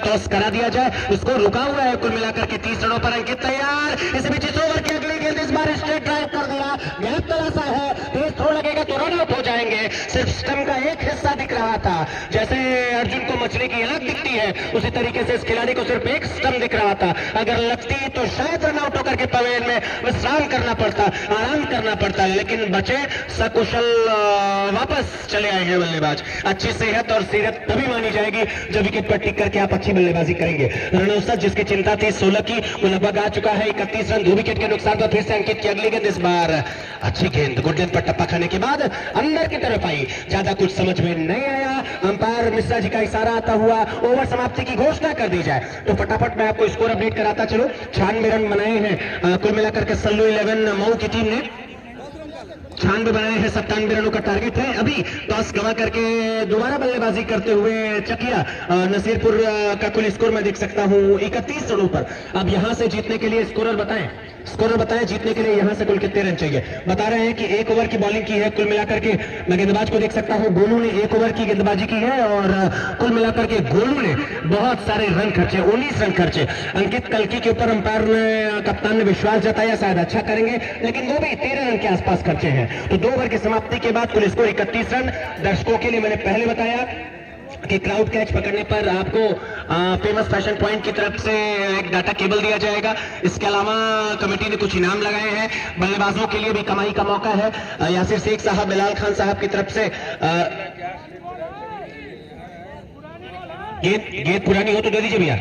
टॉस करा दिया जाए। उसको रुका हुआ है कुल मिलाकर के 30 रनों पर। अंकित तैयार। इस बीच इस ओवर की अगली गेंद इस बार स्ट्रेट ड्राइव कर दिया। गैप तलाशा है, तेज थ्रो लगेगा तो रन आउट हो जाएंगे। सिर्फ स्टंप का एक हिस्सा दिख रहा था। जैसे अर्जुन को मछली की आंख दिखती है उसी तरीके से इस खिलाड़ी को सिर्फ एक स्टंप दिख रहा था। अगर लगती तो शायद रन आउट होकर के पवेलियन में विश्राम करना पड़ता, आराम करना पड़ता, लेकिन बचे सकुशल वापस चले आए हैं बल्लेबाज। अच्छी सेहत और सीरत तभी मानी जाएगी जब विकेट पर टिक करके आप अच्छी बल्लेबाजी करेंगे। रन औसत जिसकी चिंता थी 16 की वो लगभग आ चुका है। 31 रन, 2 विकेट के नुकसान पर। फिर से अंकित की अगली गेंद इस बार अच्छी गेंद, गुड गेंद पर टप्पा खाने के बाद अंदर की तरफ आई। ज्यादा कुछ समझ में नहीं आया। अंपायर मिश्रा जी का इशारा आता हुआ ओवर समाप्ति की घोषणा कर दी जाए तो फटाफट मैं आपको स्कोर अपडेट कराता चलो। 96 रन बनाए हैं कुल मिलाकर के सल्लू 11 मऊ की टीम ने। 96 बनाए हैं। 97 रनों का टारगेट है। अभी टॉस गवा करके दोबारा बल्लेबाजी करते हुए चकिया नसीरपुर का कुल स्कोर मैं देख सकता हूं 31 रनों पर। अब यहां से जीतने के लिए स्कोरर बताएं जीतने के लिए यहां से कुल कितने रन चाहिए। बता रहे हैं कि 1 ओवर की बॉलिंग की है कुल मिलाकर के। मैं गेंदबाज को देख सकता हूं, गोलू ने 1 ओवर की गेंदबाजी की है और कुल मिलाकर के गोलू ने बहुत सारे रन खर्चे, 19 रन खर्चे। अंकित कल्की के ऊपर अंपायर ने, कप्तान ने विश्वास जताया शायद अच्छा करेंगे, लेकिन वो भी 13 रन के आसपास खर्चे हैं। तो 2 ओवर की समाप्ति के बाद कुल स्कोर 31 रन। दर्शकों के लिए मैंने पहले बताया कि क्राउड कैच पकड़ने पर आपको फेमस फैशन पॉइंट की तरफ से एक डाटा केबल दिया जाएगा। इसके अलावा कमेटी ने कुछ इनाम लगाए हैं। बल्लेबाजों के लिए भी कमाई का मौका है। यासिर शेख साहब, बिलाल खान साहब की तरफ से गेंद पुरानी हो तो दे दीजिए भैया।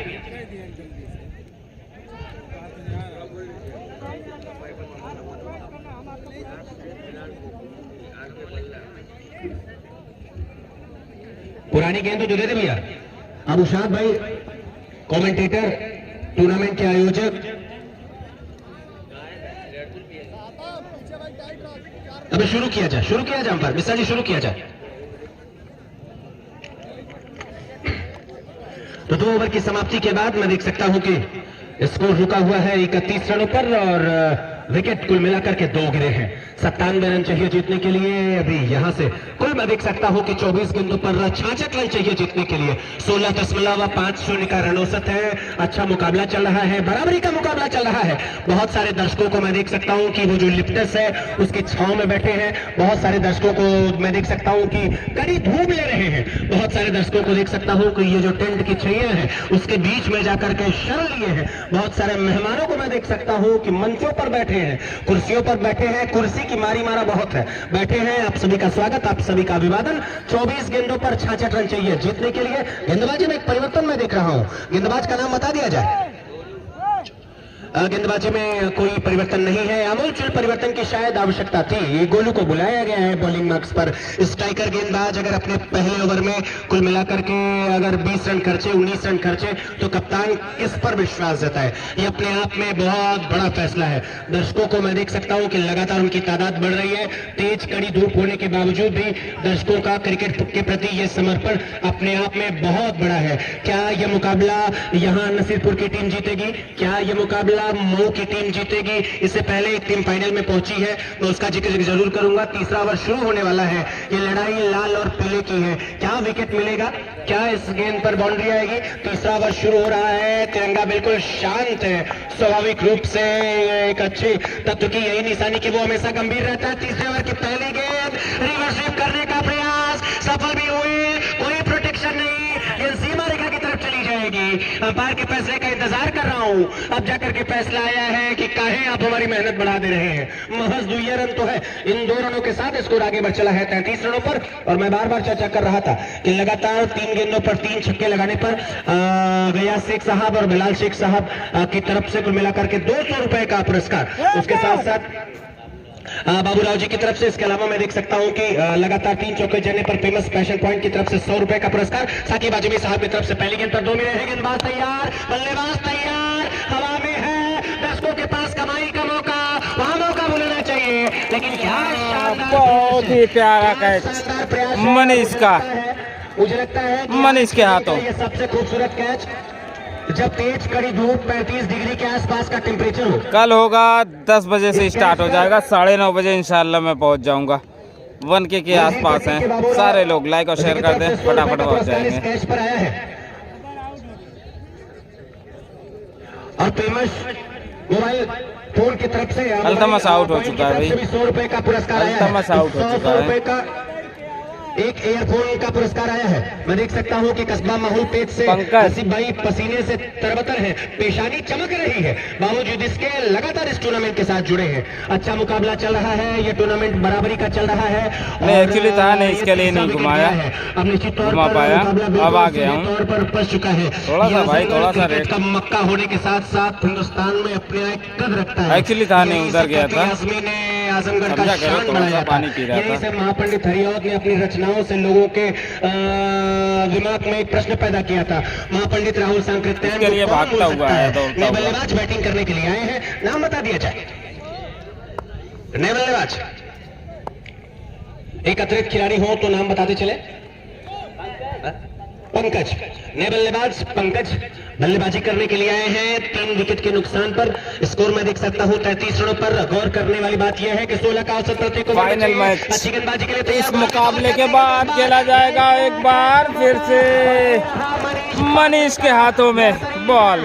पुरानी गेंद तो दे दे भैया। अब उशाद भाई कमेंटेटर, टूर्नामेंट के आयोजक, अभी शुरू किया जाए अंपायर मिश्रा जी, शुरू किया जाए। तो 2 ओवर की समाप्ति के बाद मैं देख सकता हूं कि स्कोर रुका हुआ है 31 रनों पर और विकेट कुल मिलाकर के 2 गिरे हैं। 97 रन चाहिए जीतने के लिए। अभी यहां से कुल मैं देख सकता हूं कि 24 गेंदों पर 66 रन चाहिए जीतने के लिए। 16.50 का रन औसत है। अच्छा मुकाबला चल रहा है, बराबरी का मुकाबला चल रहा है। बहुत सारे दर्शकों को मैं देख सकता हूं कि वो जो लिप्टस है उसकी छांव में बैठे हैं। बहुत सारे दर्शकों को मैं देख सकता हूं कि कड़ी धूप ले रहे हैं। बहुत सारे दर्शकों को देख सकता हूं कि ये जो टेंट की छैया है उसके बीच में जाकर के शरण लिए हैं। बहुत सारे मेहमानों को मैं देख सकता हूं कि मंचों पर बैठे हैं, कुर्सियों पर बैठे हैं, कुर्सी की मारी मारा बहुत है, बैठे हैं। आप सभी का स्वागत, आप सभी का अभिवादन। 24 गेंदों पर 66 रन चाहिए जीतने के लिए। गेंदबाजी में एक परिवर्तन मैं देख रहा हूं, गेंदबाज का नाम बता दिया जाए। गेंदबाजी में कोई परिवर्तन नहीं है, आमूलचूल परिवर्तन की शायद आवश्यकता थी। ये गोलू को बुलाया गया है बॉलिंग मार्क्स पर। स्ट्राइकर गेंदबाज अगर अपने पहले ओवर में कुल मिलाकर के अगर 20 रन खर्चे, 19 रन खर्चे, तो कप्तान किस पर विश्वास देता है? ये अपने आप में बहुत बड़ा फैसला है। दर्शकों को मैं देख सकता हूं कि लगातार उनकी तादाद बढ़ रही है। तेज कड़ी धूप होने के बावजूद भी दर्शकों का क्रिकेट के प्रति ये समर्पण अपने आप में बहुत बड़ा है। क्या यह मुकाबला यहाँ नसीरपुर की टीम जीतेगी? क्या यह मुकाबला मऊ की टीम जीतेगी? इससे पहले एक टीम फाइनल में पहुंची है, मैं उसका जिक्र जरूर करूंगा। तीसरा ओवर शुरू होने वाला है। ये लड़ाई लाल और पीले की है। क्या विकेट मिलेगा? क्या इस गेंद पर बाउंड्री आएगी? तीसरा ओवर शुरू हो रहा है। तिरंगा बिल्कुल शांत है, स्वाभाविक रूप से एक अच्छे तत्व की यही निशानी कि वो हमेशा गंभीर रहता है। तीसरे ओवर की पहली गेंद, रिवर्स स्वीप करने का प्रयास सफल भी हुए, कोई प्रोटेक्शन नहीं, गेंद सीमा रेखा की तरफ चली जाएगी। अंपायर के फैसले का इंतजार कर रहा हूं। अब जाकर के फैसला आया है कि काहे आप हमारी मेहनत बढ़ा दे रहे हैं। महज 2 रन तो है। इन 2 रनों के साथ स्कोर आगे बढ़ चला है 33 रनों पर। और मैं बार बार चर्चा कर रहा था कि लगातार 3 गेंदों पर 3 छक्के लगाने पर गयास शेख साहब और बिलाल शेख साहब की तरफ से कुल मिलाकर के 200 रुपए का पुरस्कार, उसके साथ साथ बाबूराव जी की तरफ से। इसके अलावा मैं देख सकता हूं कि लगातार 3 चौके जड़ने पर फेमस पैशन पॉइंट की तरफ से 100 रुपए का पुरस्कार। साकिब आजमी साहब की तरफ से पहली गेंद पर 2 मिले हैं। गेंदबाज तैयार, बल्लेबाज तैयार, हवा में है, दर्शकों के पास कमाई का मौका, वहां मौका बुलाना चाहिए। लेकिन क्या बहुत ही प्यारा कैच मनीष का, मुझे लगता है मनीष के हाथों। ये सबसे खूबसूरत कैच जब तेज कड़ी धूप 35 डिग्री के आसपास का टेम्परेचर हो। कल होगा 10 बजे से स्टार्ट हो जाएगा, 9:30 बजे इंशाल्लाह मैं पहुंच जाऊंगा। 1K के आसपास हैं सारे लोग। लाइक और शेयर कर दें, फटाफट पहुंच जाएंगे। कैच पर आया है और फेमस मोबाइल फोन की तरफ से अल्तमस आउट हो चुका है भाई। 100 रुपए का पुरस्कार आया है। अल्तमस आउट हो चुका है। एक एयरफोन का पुरस्कार आया है। मैं देख सकता हूं कि कस्बा माहौल पेज से आसिफ भाई पसीने से तरबतर है, पेशानी चमक रही है, बावजूद इसके लगातार इस टूर्नामेंट के साथ जुड़े हैं। अच्छा मुकाबला चल रहा है, ये टूर्नामेंट बराबरी का चल रहा है। नहीं एक्चुअली था नहीं, इसके लिए नहीं घुमाया है, अब निश्चित तौर घुमा पर पाया, अब आ गया हूं। तौर पर पहुंच चुका है। थोड़ा सा भाई, थोड़ा सा रेट का मक्का होने के साथ साथ हिंदुस्तान में अपने एक कद रखता है। एक्चुअली था नहीं, उधर गया था, आजमगढ़ का शान बढ़ाया था। पानी पी रहा यही था। से महापंडित हरिऔध ने अपनी रचनाओं से लोगों के दिमाग में एक प्रश्न पैदा किया था। महापंडित राहुल सांकृत्यायन इसके लिए भागता हुआ है, दौड़ता नए हुआ। बल्लेबाज बैटिंग करने के लिए आए हैं, नाम बता दिया जाए। नए बल्लेबाज एक अतिरिक्त खिलाड़ी हो तो नाम बताते चले। पंकज, नए बल्लेबाज पंकज बल्लेबाजी करने के लिए आए हैं 3 विकेट के नुकसान पर। स्कोर में देख सकता हूं 33 रनों पर। गौर करने वाली बात यह है कि 16 का औसत प्रत्येक को फाइनल मैच अच्छी गेंदबाजी के लिए इस मुकाबले के बाद खेला जाएगा। एक बार फिर से मनीष के हाथों में बॉल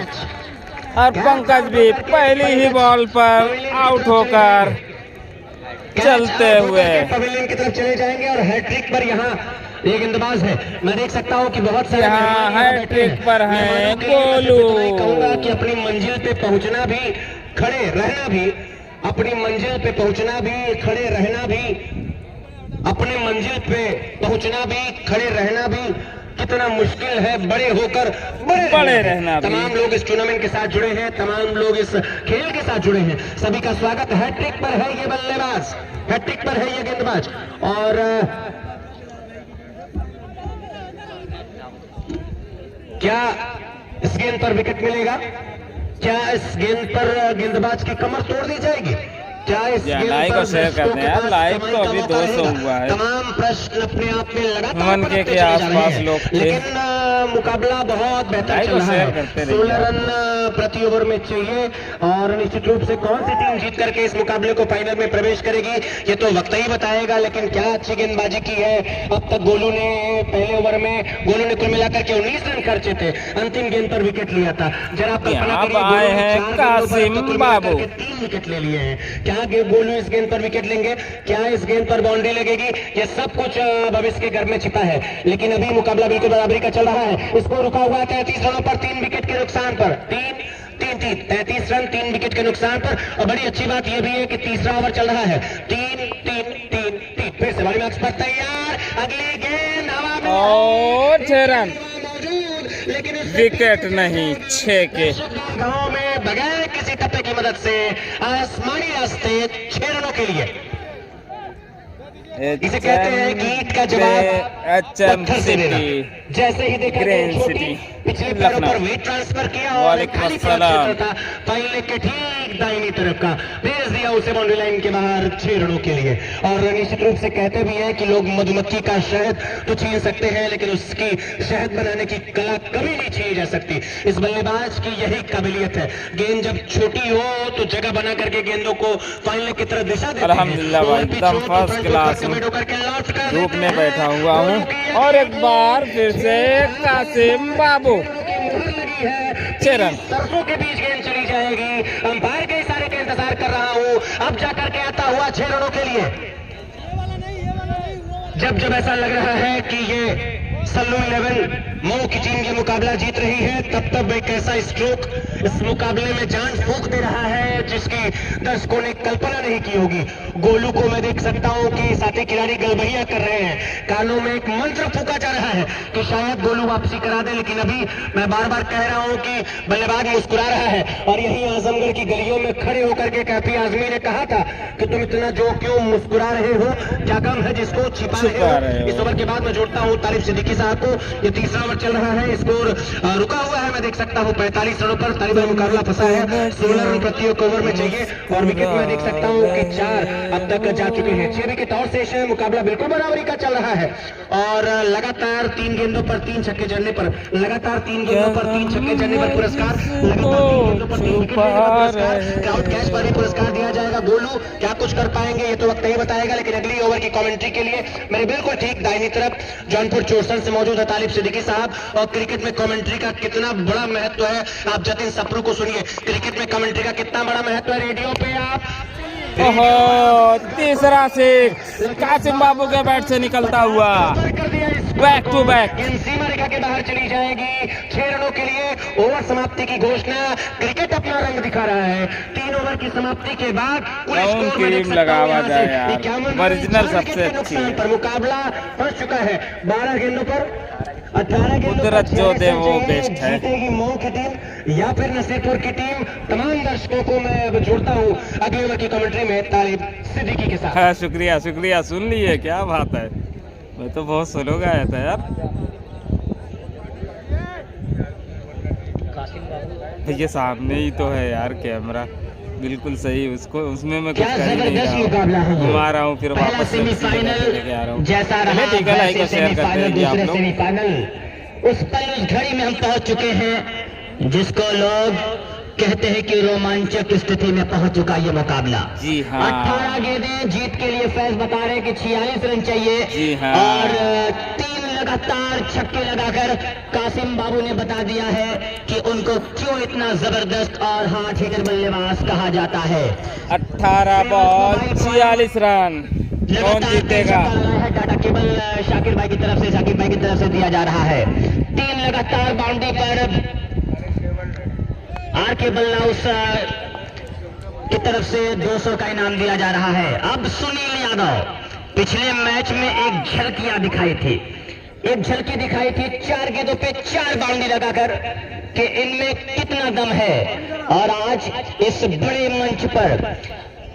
और पंकज भी पहली ही बॉल पर आउट होकर चलते हुए पवेलियन की तरफ चले जाएंगे। और हैट्रिक पर यहाँ ये गेंदबाज है, मैं देख सकता हूं कि बहुत सारे यहाँ हैट्रिक पर है गोलू। कहूंगा कि अपनी मंजिल पे पहुंचना भी, खड़े रहना भी, अपनी मंजिल पे पहुंचना भी, खड़े रहना भी, अपने मंजिल पे पहुंचना भी, खड़े रहना भी कितना मुश्किल है। बड़े होकर बड़े रहना भी। तमाम लोग इस टूर्नामेंट के साथ जुड़े हैं, तमाम लोग इस खेल के साथ जुड़े हैं, सभी का स्वागत। हैट्रिक पर है ये बल्लेबाज, हैट्रिक पर है ये गेंदबाज। और क्या इस गेंद पर विकेट मिलेगा? क्या इस गेंद पर गेंदबाज की कमर तोड़ दी जाएगी? क्या इस गेंद लाइक पर और शेयर करते हैं यार। लाइक तो अभी 200 हुआ है। तमाम प्रश्न अपने आप में लगातार 1K के आसपास लोग थे, लेकिन मुकाबला बहुत बेहतर चल रहा है। 16 रन प्रति ओवर में चाहिए और निश्चित रूप से कौन सी टीम जीत करके इस मुकाबले को फाइनल में प्रवेश करेगी ये तो वक्त ही बताएगा। लेकिन क्या अच्छी गेंदबाजी की है अब तक। गोलू ने पहले ओवर में गोलू ने कुल मिलाकर के 19 रन खर्चे थे, अंतिम गेंद पर विकेट लिया था। जरा कल्पना करिए, आए हैं कासिम बाबू, 3 विकेट ले लिए हैं। क्या गोलू इस गेंद पर विकेट लेंगे? क्या इस गेंद पर बाउंड्री लगेगी? ये सब कुछ भविष्य के घर में छिपा है। लेकिन अभी मुकाबला बिल्कुल बराबरी का चल रहा है। इसको रुका हुआ है 33 रनों पर 3 विकेट के नुकसान पर। 33 रन 3 विकेट के नुकसान पर। और बड़ी अच्छी बात यह भी है कि तीसरा ओवर चल रहा है। 3 फिर से बड़ी मार्क्स पर तैयार, अगली गेंद हवा में और 6 रन, मौजूद, लेकिन विकेट नहीं, 6 के। गांव में बगैर किसी टप्पे की मदद से आसमानी रास्ते 6 रनों के लिए। इसे कहते हैं कि ईंट का जवाब पत्थर से देना। जैसे ही देखा ग्रीन सिटी, पिछले पैरों पर वेट ट्रांसफर किया और एक खाली क्षेत्र था पहले के ठीक दाहिनी तरफ का, भेज दिया उसे बाउंड्री लाइन के बाहर 6 रनों के लिए। और निश्चित रूप से कहते भी हैं कि लोग मधुमक्खी का शहद तो छीन सकते हैं, लेकिन उसकी शहद बनाने की कला कभी नहीं छीनी जा सकती। इस बल्लेबाज की यही काबिलियत है, गेंद जब छोटी हो तो जगह बना करके गेंदों को फाइनल की तरफ दिशा देते हैं। अल्हम्दुलिल्लाह भाई, एकदम फर्स्ट क्लास धूप में बैठा हुआ हूँ। और एक बार फिर से कासिम बाबू, 6 रन। सरसों के बीच गेंद चली जाएगी, अंपायर के इशारे का इंतजार कर रहा हूँ, अब जाकर के आता हुआ 6 रनों के लिए। जब ऐसा लग रहा है कि ये सल्लू 11 मऊ की टीम ये मुकाबला जीत रही है, तब एक ऐसा स्ट्रोक इस मुकाबले में जान फूंक दे रहा है जिसकी दर्शकों ने कल्पना नहीं की होगी। गोलू को मैं देख सकता हूं कि साथी खिलाड़ी गलबहिया कर रहे हैं, कानों में एक मंत्र फूंका जा रहा है कि शायद गोलू वापसी करा दे, लेकिन अभी मैं बार बार कह रहा हूं कि बल्लेबाज मुस्कुरा रहा है। और यही आजमगढ़ की गलियों में खड़े होकर के कैफी आजमी ने कहा था कि तुम इतना जो क्यों मुस्कुरा रहे हो, क्या गम है जिसको छिपा रहे हो। इस ओवर के बाद मैं जोड़ता हूँ तालिब सिद्दीकी साहब को। ये तीसरा ओवर चल रहा है, स्कोर रुका हुआ है, मैं देख सकता हूँ 45 रनों पर तालिब मुकाबला फंसा है। 16 रन प्रत्येक ओवर में चाहिए और विकेट में देख सकता हूँ कि 4 अब तक जा चुके हैं। 6 विकेट और शेष है, मुकाबला बिल्कुल बराबरी का चल रहा है। और लगातार 3 गेंदों पर 3 छक्के जड़ने पर, लगातार 3 गेंदों पर 3 छक्के जड़ने पर पुरस्कार, लगातार 3 गेंदों पर 3 विकेट लेने पर पुरस्कार, क्राउड कैश पर भी पुरस्कार दिया जाएगा। गोलू क्या कुछ कर पाएंगे ये तो वक्त नहीं बताएगा, लेकिन अगली ओवर की कमेंट्री के लिए मेरे बिल्कुल ठीक दाहिनी तरफ जौनपुर चोरसन से मौजूद है तालिब सिद्दीकी साहब। और क्रिकेट में कमेंट्री का कितना बड़ा महत्व है आप जतिन सप्रू को सुनिए। क्रिकेट में कमेंट्री का कितना बड़ा महत्व है, रेडियो पे आप। ओहो, तीसरा सिक्स कासिम बाबू के बैट से निकलता हुआ, बैक टू बैक। सीमा रेखा के बाहर चली जाएगी 6 रनों के लिए। ओवर समाप्ति की घोषणा, क्रिकेट अपना रंग दिखा रहा है। 3 ओवर की समाप्ति के बाद क्रीम लगावा जाए यार, ओरिजिनल सबसे अच्छी पर मुकाबला फंस चुका है। 12 गेंदों पर 18 गेंदों कुदरत जो दे वो बेस्ट है। जीतेगी मऊ की टीम या फिर नसीरपुर की टीम। तमाम दर्शकों को मैं जोड़ता हूँ अगले ओवर की कमेंट्री में तालिब सिद्दीकी के साथ। हाँ, शुक्रिया शुक्रिया, सुन लिए, क्या बात है। मैं तो बहुत स्लो गाया था यार। ये सामने ही तो है यार कैमरा, बिल्कुल सही, उसको उसमें मैं कुछ कर ही नहीं रहा हूँ, घुमा रहा हूँ, फिर वापस लेके आ रहा हूँ। जैसा रहा ठीक है, लाइक और शेयर करते हैं आप लोग। सेमीफाइनल उस घड़ी में हम पहुंच चुके हैं जिसको लोग कहते हैं कि रोमांचक स्थिति में पहुंच चुका ये मुकाबला। जी हाँ, 18 गेंदें जीत के लिए फैज बता रहे हैं कि 46 रन चाहिए। जी हाँ, और 3 लगातार छक्के लगाकर कासिम बाबू ने बता दिया है कि उनको क्यों इतना जबरदस्त और हार्ड हिटर बल्लेबाज कहा जाता है। 18 बॉल 46 रन, कौन जीतेगा? डाटा केबल शाकिर भाई की तरफ से, शाकिर भाई की तरफ से दिया जा रहा है। 3 लगातार बाउंड्री पर आर के बल्ला उस की तरफ से 200 का इनाम दिया जा रहा है। अब सुनील यादव, पिछले मैच में एक झलकियां दिखाई थी, एक झलकी दिखाई थी 4 गेंदों पे 4 बाउंड्री लगाकर कि इनमें कितना दम है। और आज इस बड़े मंच पर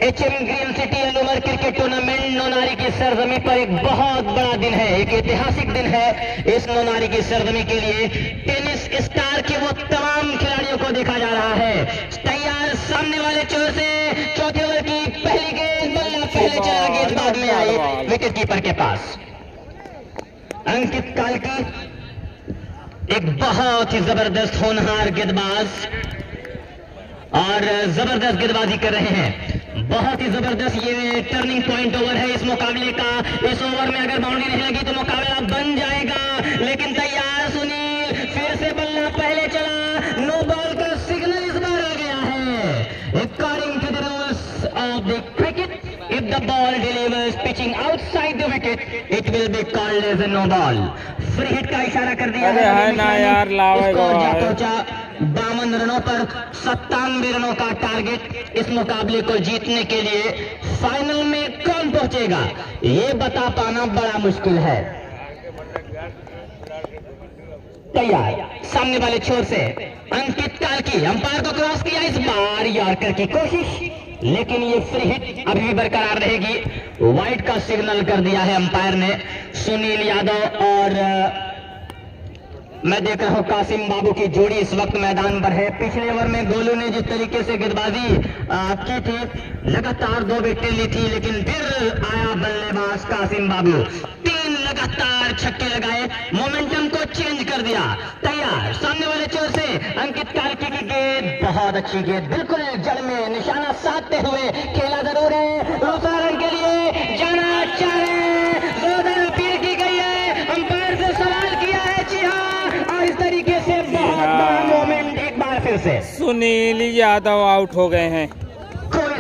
HM green city Anumar cricket tournament Naunari की सरजमी पर एक बहुत बड़ा दिन है, एक ऐतिहासिक दिन है। इस नौनारी की सरजमी के लिए टेनिस स्टार के वो तमाम खिलाड़ियों को देखा जा रहा है। तैयार सामने वाले चोर से चौथे ओवर की पहली गेंद, बल्ला पहले चला, गेंद बाद में आई विकेट कीपर के पास। अंकित कालकी एक बहुत ही जबरदस्त होनहार गेंदबाज और जबरदस्त गेंदबाजी कर रहे हैं, बहुत ही जबरदस्त। ये टर्निंग पॉइंट ओवर है इस मुकाबले का। इस ओवर में अगर बाउंड्री नहीं लगी तो मुकाबला बन जाएगा, लेकिन तैयार सुनील, फिर से बल्ला पहले चला, नो बॉल का सिग्नल इस बार आ गया है। According to the rules of the cricket, if the ball delivers pitching outside the wicket, it will be called as a no ball. Free hit का इशारा कर दिया अरे है ना यार, लावेगा 52 53 रनों पर 97 रनों का टारगेट। इस मुकाबले को जीतने के लिए फाइनल में कौन पहुंचेगा ये बता पाना बड़ा मुश्किल है। तैयार, सामने वाले छोर से अंकित कार्की, अंपायर को क्रॉस किया, इस बार यॉर्कर की कोशिश, लेकिन ये फ्री हिट अभी भी बरकरार रहेगी। वाइड का सिग्नल कर दिया है अंपायर ने। सुनील यादव और मैं देख रहा हूं कासिम बाबू की जोड़ी इस वक्त मैदान पर है। पिछले ओवर में गोलू ने जिस तरीके से गेंदबाजी की थी, लगातार 2 विकेट ली थी, लेकिन फिर आया बल्लेबाज कासिम बाबू, 3 लगातार छक्के लगाए, मोमेंटम को चेंज कर दिया। तैयार, सामने वाले छोर से अंकित कार्की की गेंद, बहुत अच्छी गेंद, बिल्कुल जड़ में निशाना साधते हुए खेला जरूर है। दूसरा रन के लिए जाना चाहे, जोरदार अपील की गई है, अंपायर से सवाल किया है। जी हाँ, और इस तरीके से बहुत बड़ा मोमेंट एक बार फिर से सुनील यादव आउट हो गए हैं।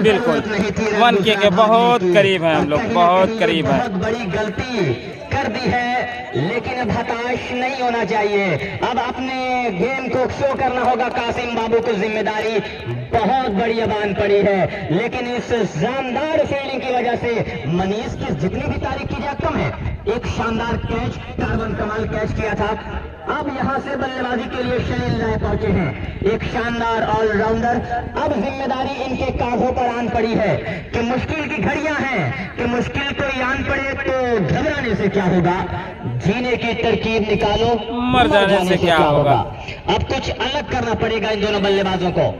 बिल्कुल नहीं थी 1K के बहुत करीब हैं हम लोग, बहुत करीब हैं। बहुत बड़ी गलती कर दी है, लेकिन अब हताश नहीं होना चाहिए। अब अपने गेम को शो करना होगा। कासिम बाबू को जिम्मेदारी बहुत बड़ी अबान पड़ी है, लेकिन इस शानदार फील्डिंग की वजह से मनीष की जितनी भी तारीफ की जाए कम है। एक शानदार कैच, कार्बन कमाल कैच किया था। अब यहां से बल्लेबाजी के लिए शनील राय पहुंचे हैं, एक शानदार ऑलराउंडर। अब जिम्मेदारी इनके कांधों पर आन पड़ी है कि मुश्किल की घड़ियां हैं, कि मुश्किल कोई आन पड़े तो घबराने से क्या होगा, जीने की तरकीब निकालो, मर जाने से क्या होगा। अब कुछ अलग करना पड़ेगा इन दोनों बल्लेबाजों को।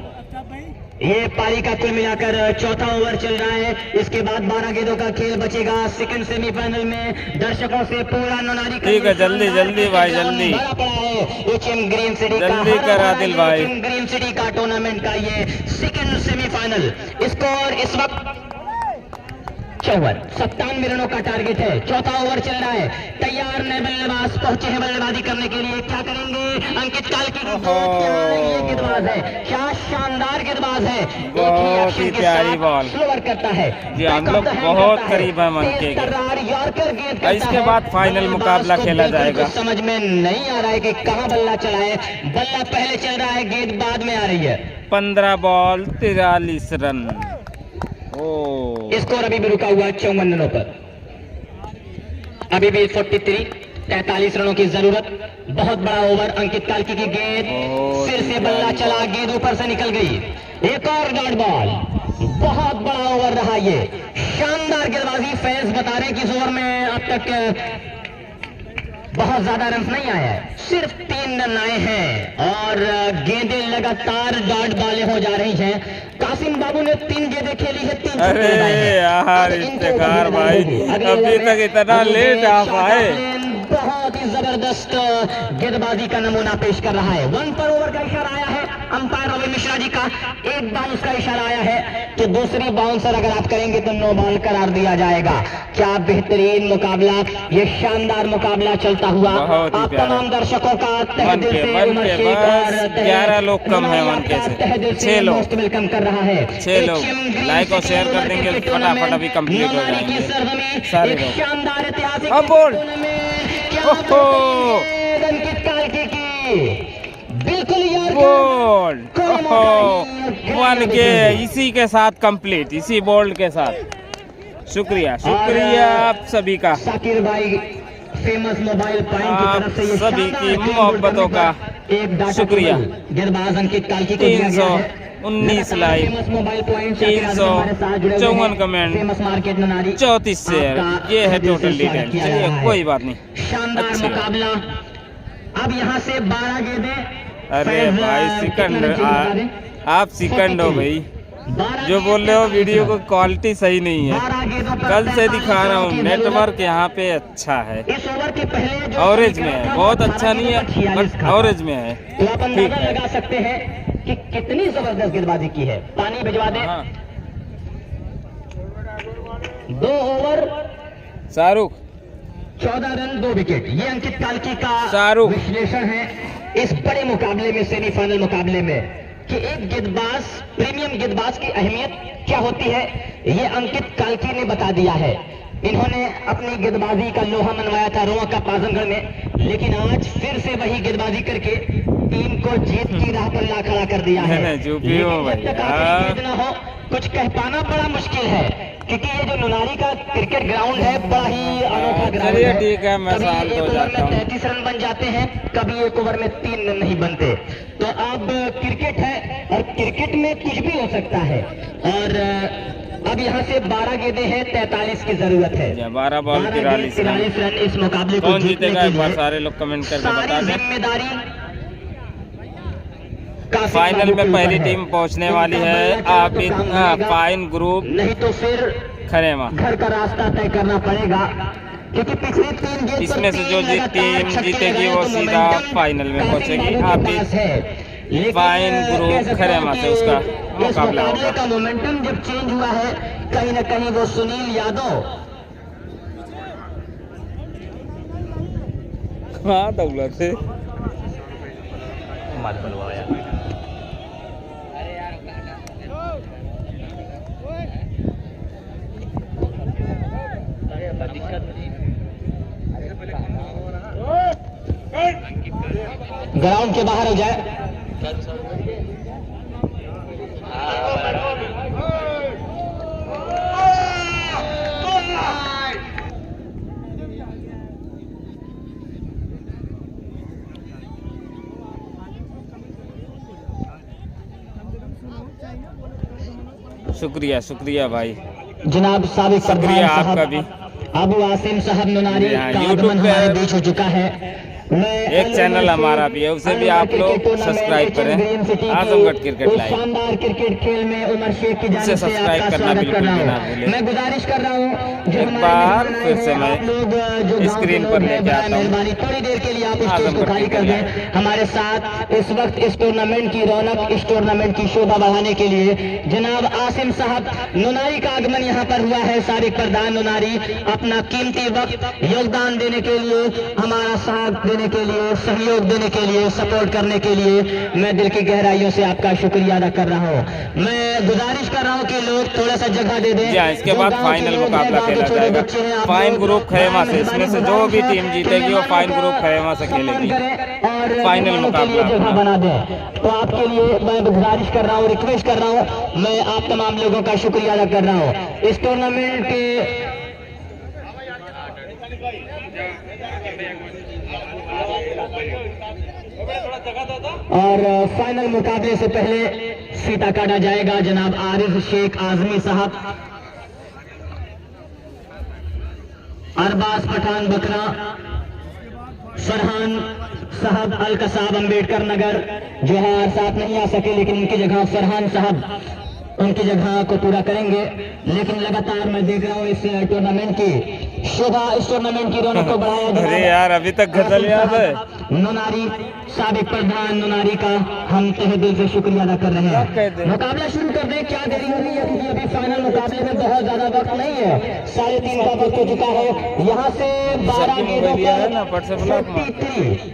ये पारी का कुल मिलाकर 4था ओवर चल रहा है। इसके बाद 12 गेंदों का खेल बचेगा। सेकंड सेमीफाइनल में दर्शकों से पूरा नोनारी ठीक है, जल्दी जल्दी भाई, जल्दी बड़ा पड़ा है। एचएम ग्रीन सिटी जल्दी करा दिल भाई। ग्रीन सिटी का टूर्नामेंट का ये सेकंड सेमीफाइनल। स्कोर इस वक्त 57 रनों का टारगेट है। 4था ओवर चल रहा है। तैयार नए बल्लेबाज पहुंचे हैं बल्लेबाजी करने के लिए। क्या करेंगे? अंकित कार्की की ये गेंदबाज है, क्या शानदार गेंदबाज है। बहुत ही प्यारी बॉल स्लोवर करता है जी, हम लोग बहुत करीब है मन के। यॉर्कर गेंद, इसके बाद फाइनल मुकाबला खेला जाएगा। समझ में नहीं आ रहा है कि कहां बल्ला चला है। बल्ला पहले चल रहा है, गेंद बाद में आ रही है। 15 बॉल 43 रन। स्कोर अभी भी रुका हुआ है 54 रनों पर। अभी भी 43 रनों की जरूरत। बहुत बड़ा ओवर। अंकित कार्की की गेंद, फिर से बल्ला चला, गेंद ऊपर से निकल गई। एक और डॉट बॉल। बहुत बड़ा ओवर रहा ये, शानदार गेंदबाजी। फैंस बता रहे हैं कि इस ओवर में अब तक बहुत ज्यादा रन नहीं आया है, सिर्फ 3 रन आए हैं और गेंदें लगातार डॉट बॉलें हो जा रही हैं। कासिम बाबू ने 3 गेंदें खेली है, 3 अरे यार इफ्तिखार भाई, अभी तक इतना लेट आ पाए। बहुत ही जबरदस्त गेंदबाजी का नमूना पेश कर रहा है। 1 पर ओवर का इशारा आया है अंपायर रवि मिश्रा जी का। एक बाउंस का इशारा आया है कि दूसरी बाउंसर अगर आप करेंगे तो नो बॉल करार दिया जाएगा। क्या बेहतरीन मुकाबला, ये शानदार मुकाबला चलता हुआ आप तमाम दर्शकों का तहे दिल से 11 लोग कम है 1K से। 6 लोग वेलकम कर रहा है। 6 लोग लाइक और शेयर कर देंगे, फटाफट अभी कंप्लीट हो जाएंगे सारे लोग। शानदार ऐतिहासिक अब बोल अंकित कार्की की बिल्कुल बोल्ड 1K इसी के साथ कंप्लीट, इसी बोल्ड के साथ। शुक्रिया शुक्रिया आप सभी का, साकिर भाई फेमस मोबाइल पॉइंट की तरफ से ये सभी की मोहब्बतों का शुक्रिया। गेंदबाज अंकित कार्की को 319 लाइक, 354 कमेंट, 34 शेयर, ये है टोटल डिटेल। चलिए कोई बात नहीं, शानदार मुकाबला। अब यहाँ से 12 गेंदें। अरे भाई सेकंड, आप सेकंड हो भाई, जो बोल रहे हो वीडियो को क्वालिटी सही नहीं है। कल से दिखा रहा हूँ, नेटवर्क यहाँ पे अच्छा है, एवरेज में है, बहुत अच्छा नहीं है बट एवरेज में है। तो आप अंदाजा लगा सकते हैं कि कितनी जबरदस्त गेंदबाजी की है। पानी भिजवा दे। 2 ओवर शाहरुख 14 रन 2 विकेट। ये अंकित कार्की का शाहरुख विश्लेषण है इस बड़े मुकाबले में, सेमीफाइनल मुकाबले में, कि एक गेंदबाज, प्रीमियम गेंदबाज की अहमियत क्या होती है, ये अंकित कार्की ने बता दिया है। इन्होंने अपनी गेंदबाजी का लोहा मनवाया था रोआ का पाजनगढ़ में, लेकिन आज फिर से वही गेंदबाजी करके टीम को जीत की राह पर ला खड़ा कर दिया है। नहीं, जो भी हो लेकिन जब तक भैया। आखिरी जीत ना हो कुछ कह पाना बड़ा मुश्किल है, क्योंकि ये जो नुनारी का क्रिकेट ग्राउंड है बड़ा ही अनोखा ग्राउंड चलिए है। ठीक है, मैं कभी शांत एक हो ओवर जाता में हूँ। 33 रन बन जाते हैं, कभी एक ओवर में 3 रन नहीं बनते। तो अब क्रिकेट है और क्रिकेट में कुछ भी हो सकता है। और अब यहाँ से 12 गेंदें हैं, 43 की जरूरत है। 12 बॉल 43 रन इस मुकाबले को कौन जीतने जीतेगा के एक बार लिए सारे लोग कमेंट करके बता सारी दें। जिम्मेदारी कासिम फाइनल बाबू में के पहली ऊपर है। टीम पहुंचने उनका वाली है बल्ला चला आप तो काम बनेगा, फाइन ग्रुप नहीं तो फिर खरेमा। घर का रास्ता तय करना पड़ेगा, क्योंकि पिछली 3 गेंद इसमें से जो टीम जीतेगी वो सीधा फाइनल में पहुंचेगी। आप भी फाइन ग्रुप खरेमा से उसका मुकाबला होगा। का मोमेंटम जब चेंज हुआ है, कहीं ना कहीं वो सुनील यादव हाँ दौलत से ग्राउंड के बाहर हो जाए। शुक्रिया शुक्रिया भाई, जनाब साबिक शुक्रिया प्रधान आपका साहब भी। अबू आसिम साहब नुनारी जी हाँ, का YouTube आगमन पे हमारे बीच हो चुका है। एक चैनल हमारा भी है, उसे भी आप लोग सब्सक्राइब करें। आजमगढ़ क्रिकेट लाइव शानदार क्रिकेट खेल में उमर शेख की जानिब से सब्सक्राइब आपका करना स्वागत कर बिल्कुल रहा भी ना हूँ। भूलें। मैं गुजारिश कर रहा हूँ जो एक हमारे बार मेहमान फिर आए से हैं, मैं आप लोग जो गांव स्क्रीन के पर लोग हैं, लेके बड़ा आता हूँ। मेहरबानी थोड़ी देर के लिए आप स्टेज को आजमगढ़ खाली कर क्रिकेट दें। हमारे साथ इस वक्त इस टूर्नामेंट की रौनक, इस टूर्नामेंट की शोभा बढ़ाने के लिए जनाब आसिम साहब नुनारी का आगमन यहाँ पर हुआ है। साबिक प्रधान नुनारी अपना कीमती वक्त योगदान देने के लिए, हमारा साथ देने के लिए, सहयोग देने के लिए, सपोर्ट करने के लिए मैं दिल की गहराइयों से आपका शुक्रिया अदा कर रहा हूँ। मैं गुजारिश कर रहा हूँ कि लोग थोड़ा सा जगह दे दें। जी हाँ, इसके जो बाद गांव के फाइनल लोग हैं, मुकाबला गांव के खेला छोटे जाएगा। बच्चे हैं, आप फाइन लोग ग्रुप खैमा से, इसमें से जो भी टीम जीतेगी वो फाइन ग्रुप खैमा से सम्मान खेलेगी। करें और फाइनल मेहमानों के लिए मुकाबला जगह अपना। बना दें। तो आपके लिए मैं गुजारिश कर रहा हूँ, रिक्वेस्ट कर रहा हूँ, मैं आप तमाम लोगों का शुक्रिया अदा कर रहा हूँ। इस टूर्नामेंट के और फाइनल मुकाबले से पहले फीता काटा जाएगा। जनाब आरिफ शेख आजमी साहब, अरबाज पठान बकरा, फरहान साहब अल कसाब अम्बेडकर नगर जो है साथ नहीं आ सके, लेकिन उनकी जगह फरहान साहब उनकी जगह को पूरा करेंगे। लेकिन लगातार मैं देख रहा हूँ इस टूर्नामेंट की शोभा, इस टूर्नामेंट की रौनक को बढ़ाया जा रहा अरे है। यार अभी तक गजल याद है। नुनारी साबिक प्रधान नुनारी का हम तहे दिल से शुक्रिया अदा कर रहे क्या कहते हैं। हैं? मुकाबला शुरू कर दें, क्या देरी हो रही है, क्योंकि अभी फाइनल मुकाबले में बहुत ज्यादा वक्त नहीं है, 3:30 का वक्त हो चुका है। यहाँ से 12 सबकी गेंदों मोबाइल है ना, पट से पर ब्लॉक में।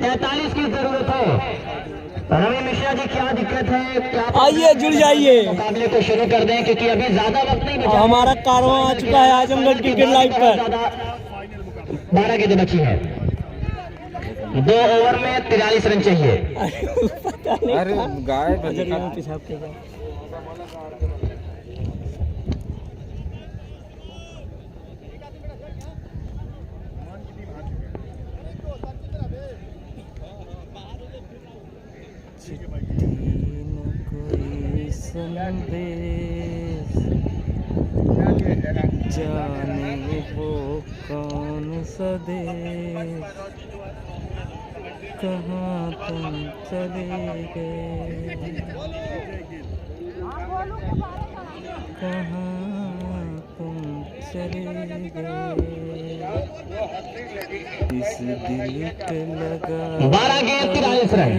43 की जरूरत है। रवि मिश्रा जी क्या दिक्कत है, क्या आइए जुड़ जाइए, मुकाबले को शुरू कर दें, क्योंकि अभी ज्यादा वक्त नहीं बचा। हमारा कारवां आ चुका है आजमगढ़ क्रिकेट लाइव पर। 12 गेंदें बची हैं, 2 ओवर में 43 रन चाहिए। अरे गाय पेशाब के बाद जाने वो कौन सा देश, कहाँ तुम चले गए, कहाँ तुम चले गए, इस दिल पे लगा 12 गेंद 43 रन,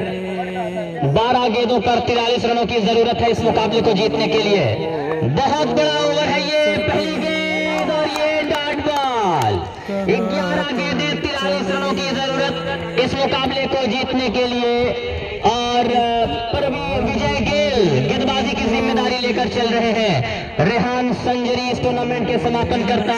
12 गेंदों पर 43 रनों की जरूरत है इस मुकाबले को जीतने के लिए। बहुत बड़ा ओवर है ये, पहली गेंद और ये डॉट बॉल। 11 गेंदें 43 रनों की जरूरत इस मुकाबले को जीतने के लिए। और परवीर विजय गेल गेंदबाजी की जिम्मेदारी लेकर चल रहे हैं। रेहान संजरी इस टूर्नामेंट के समापन करता,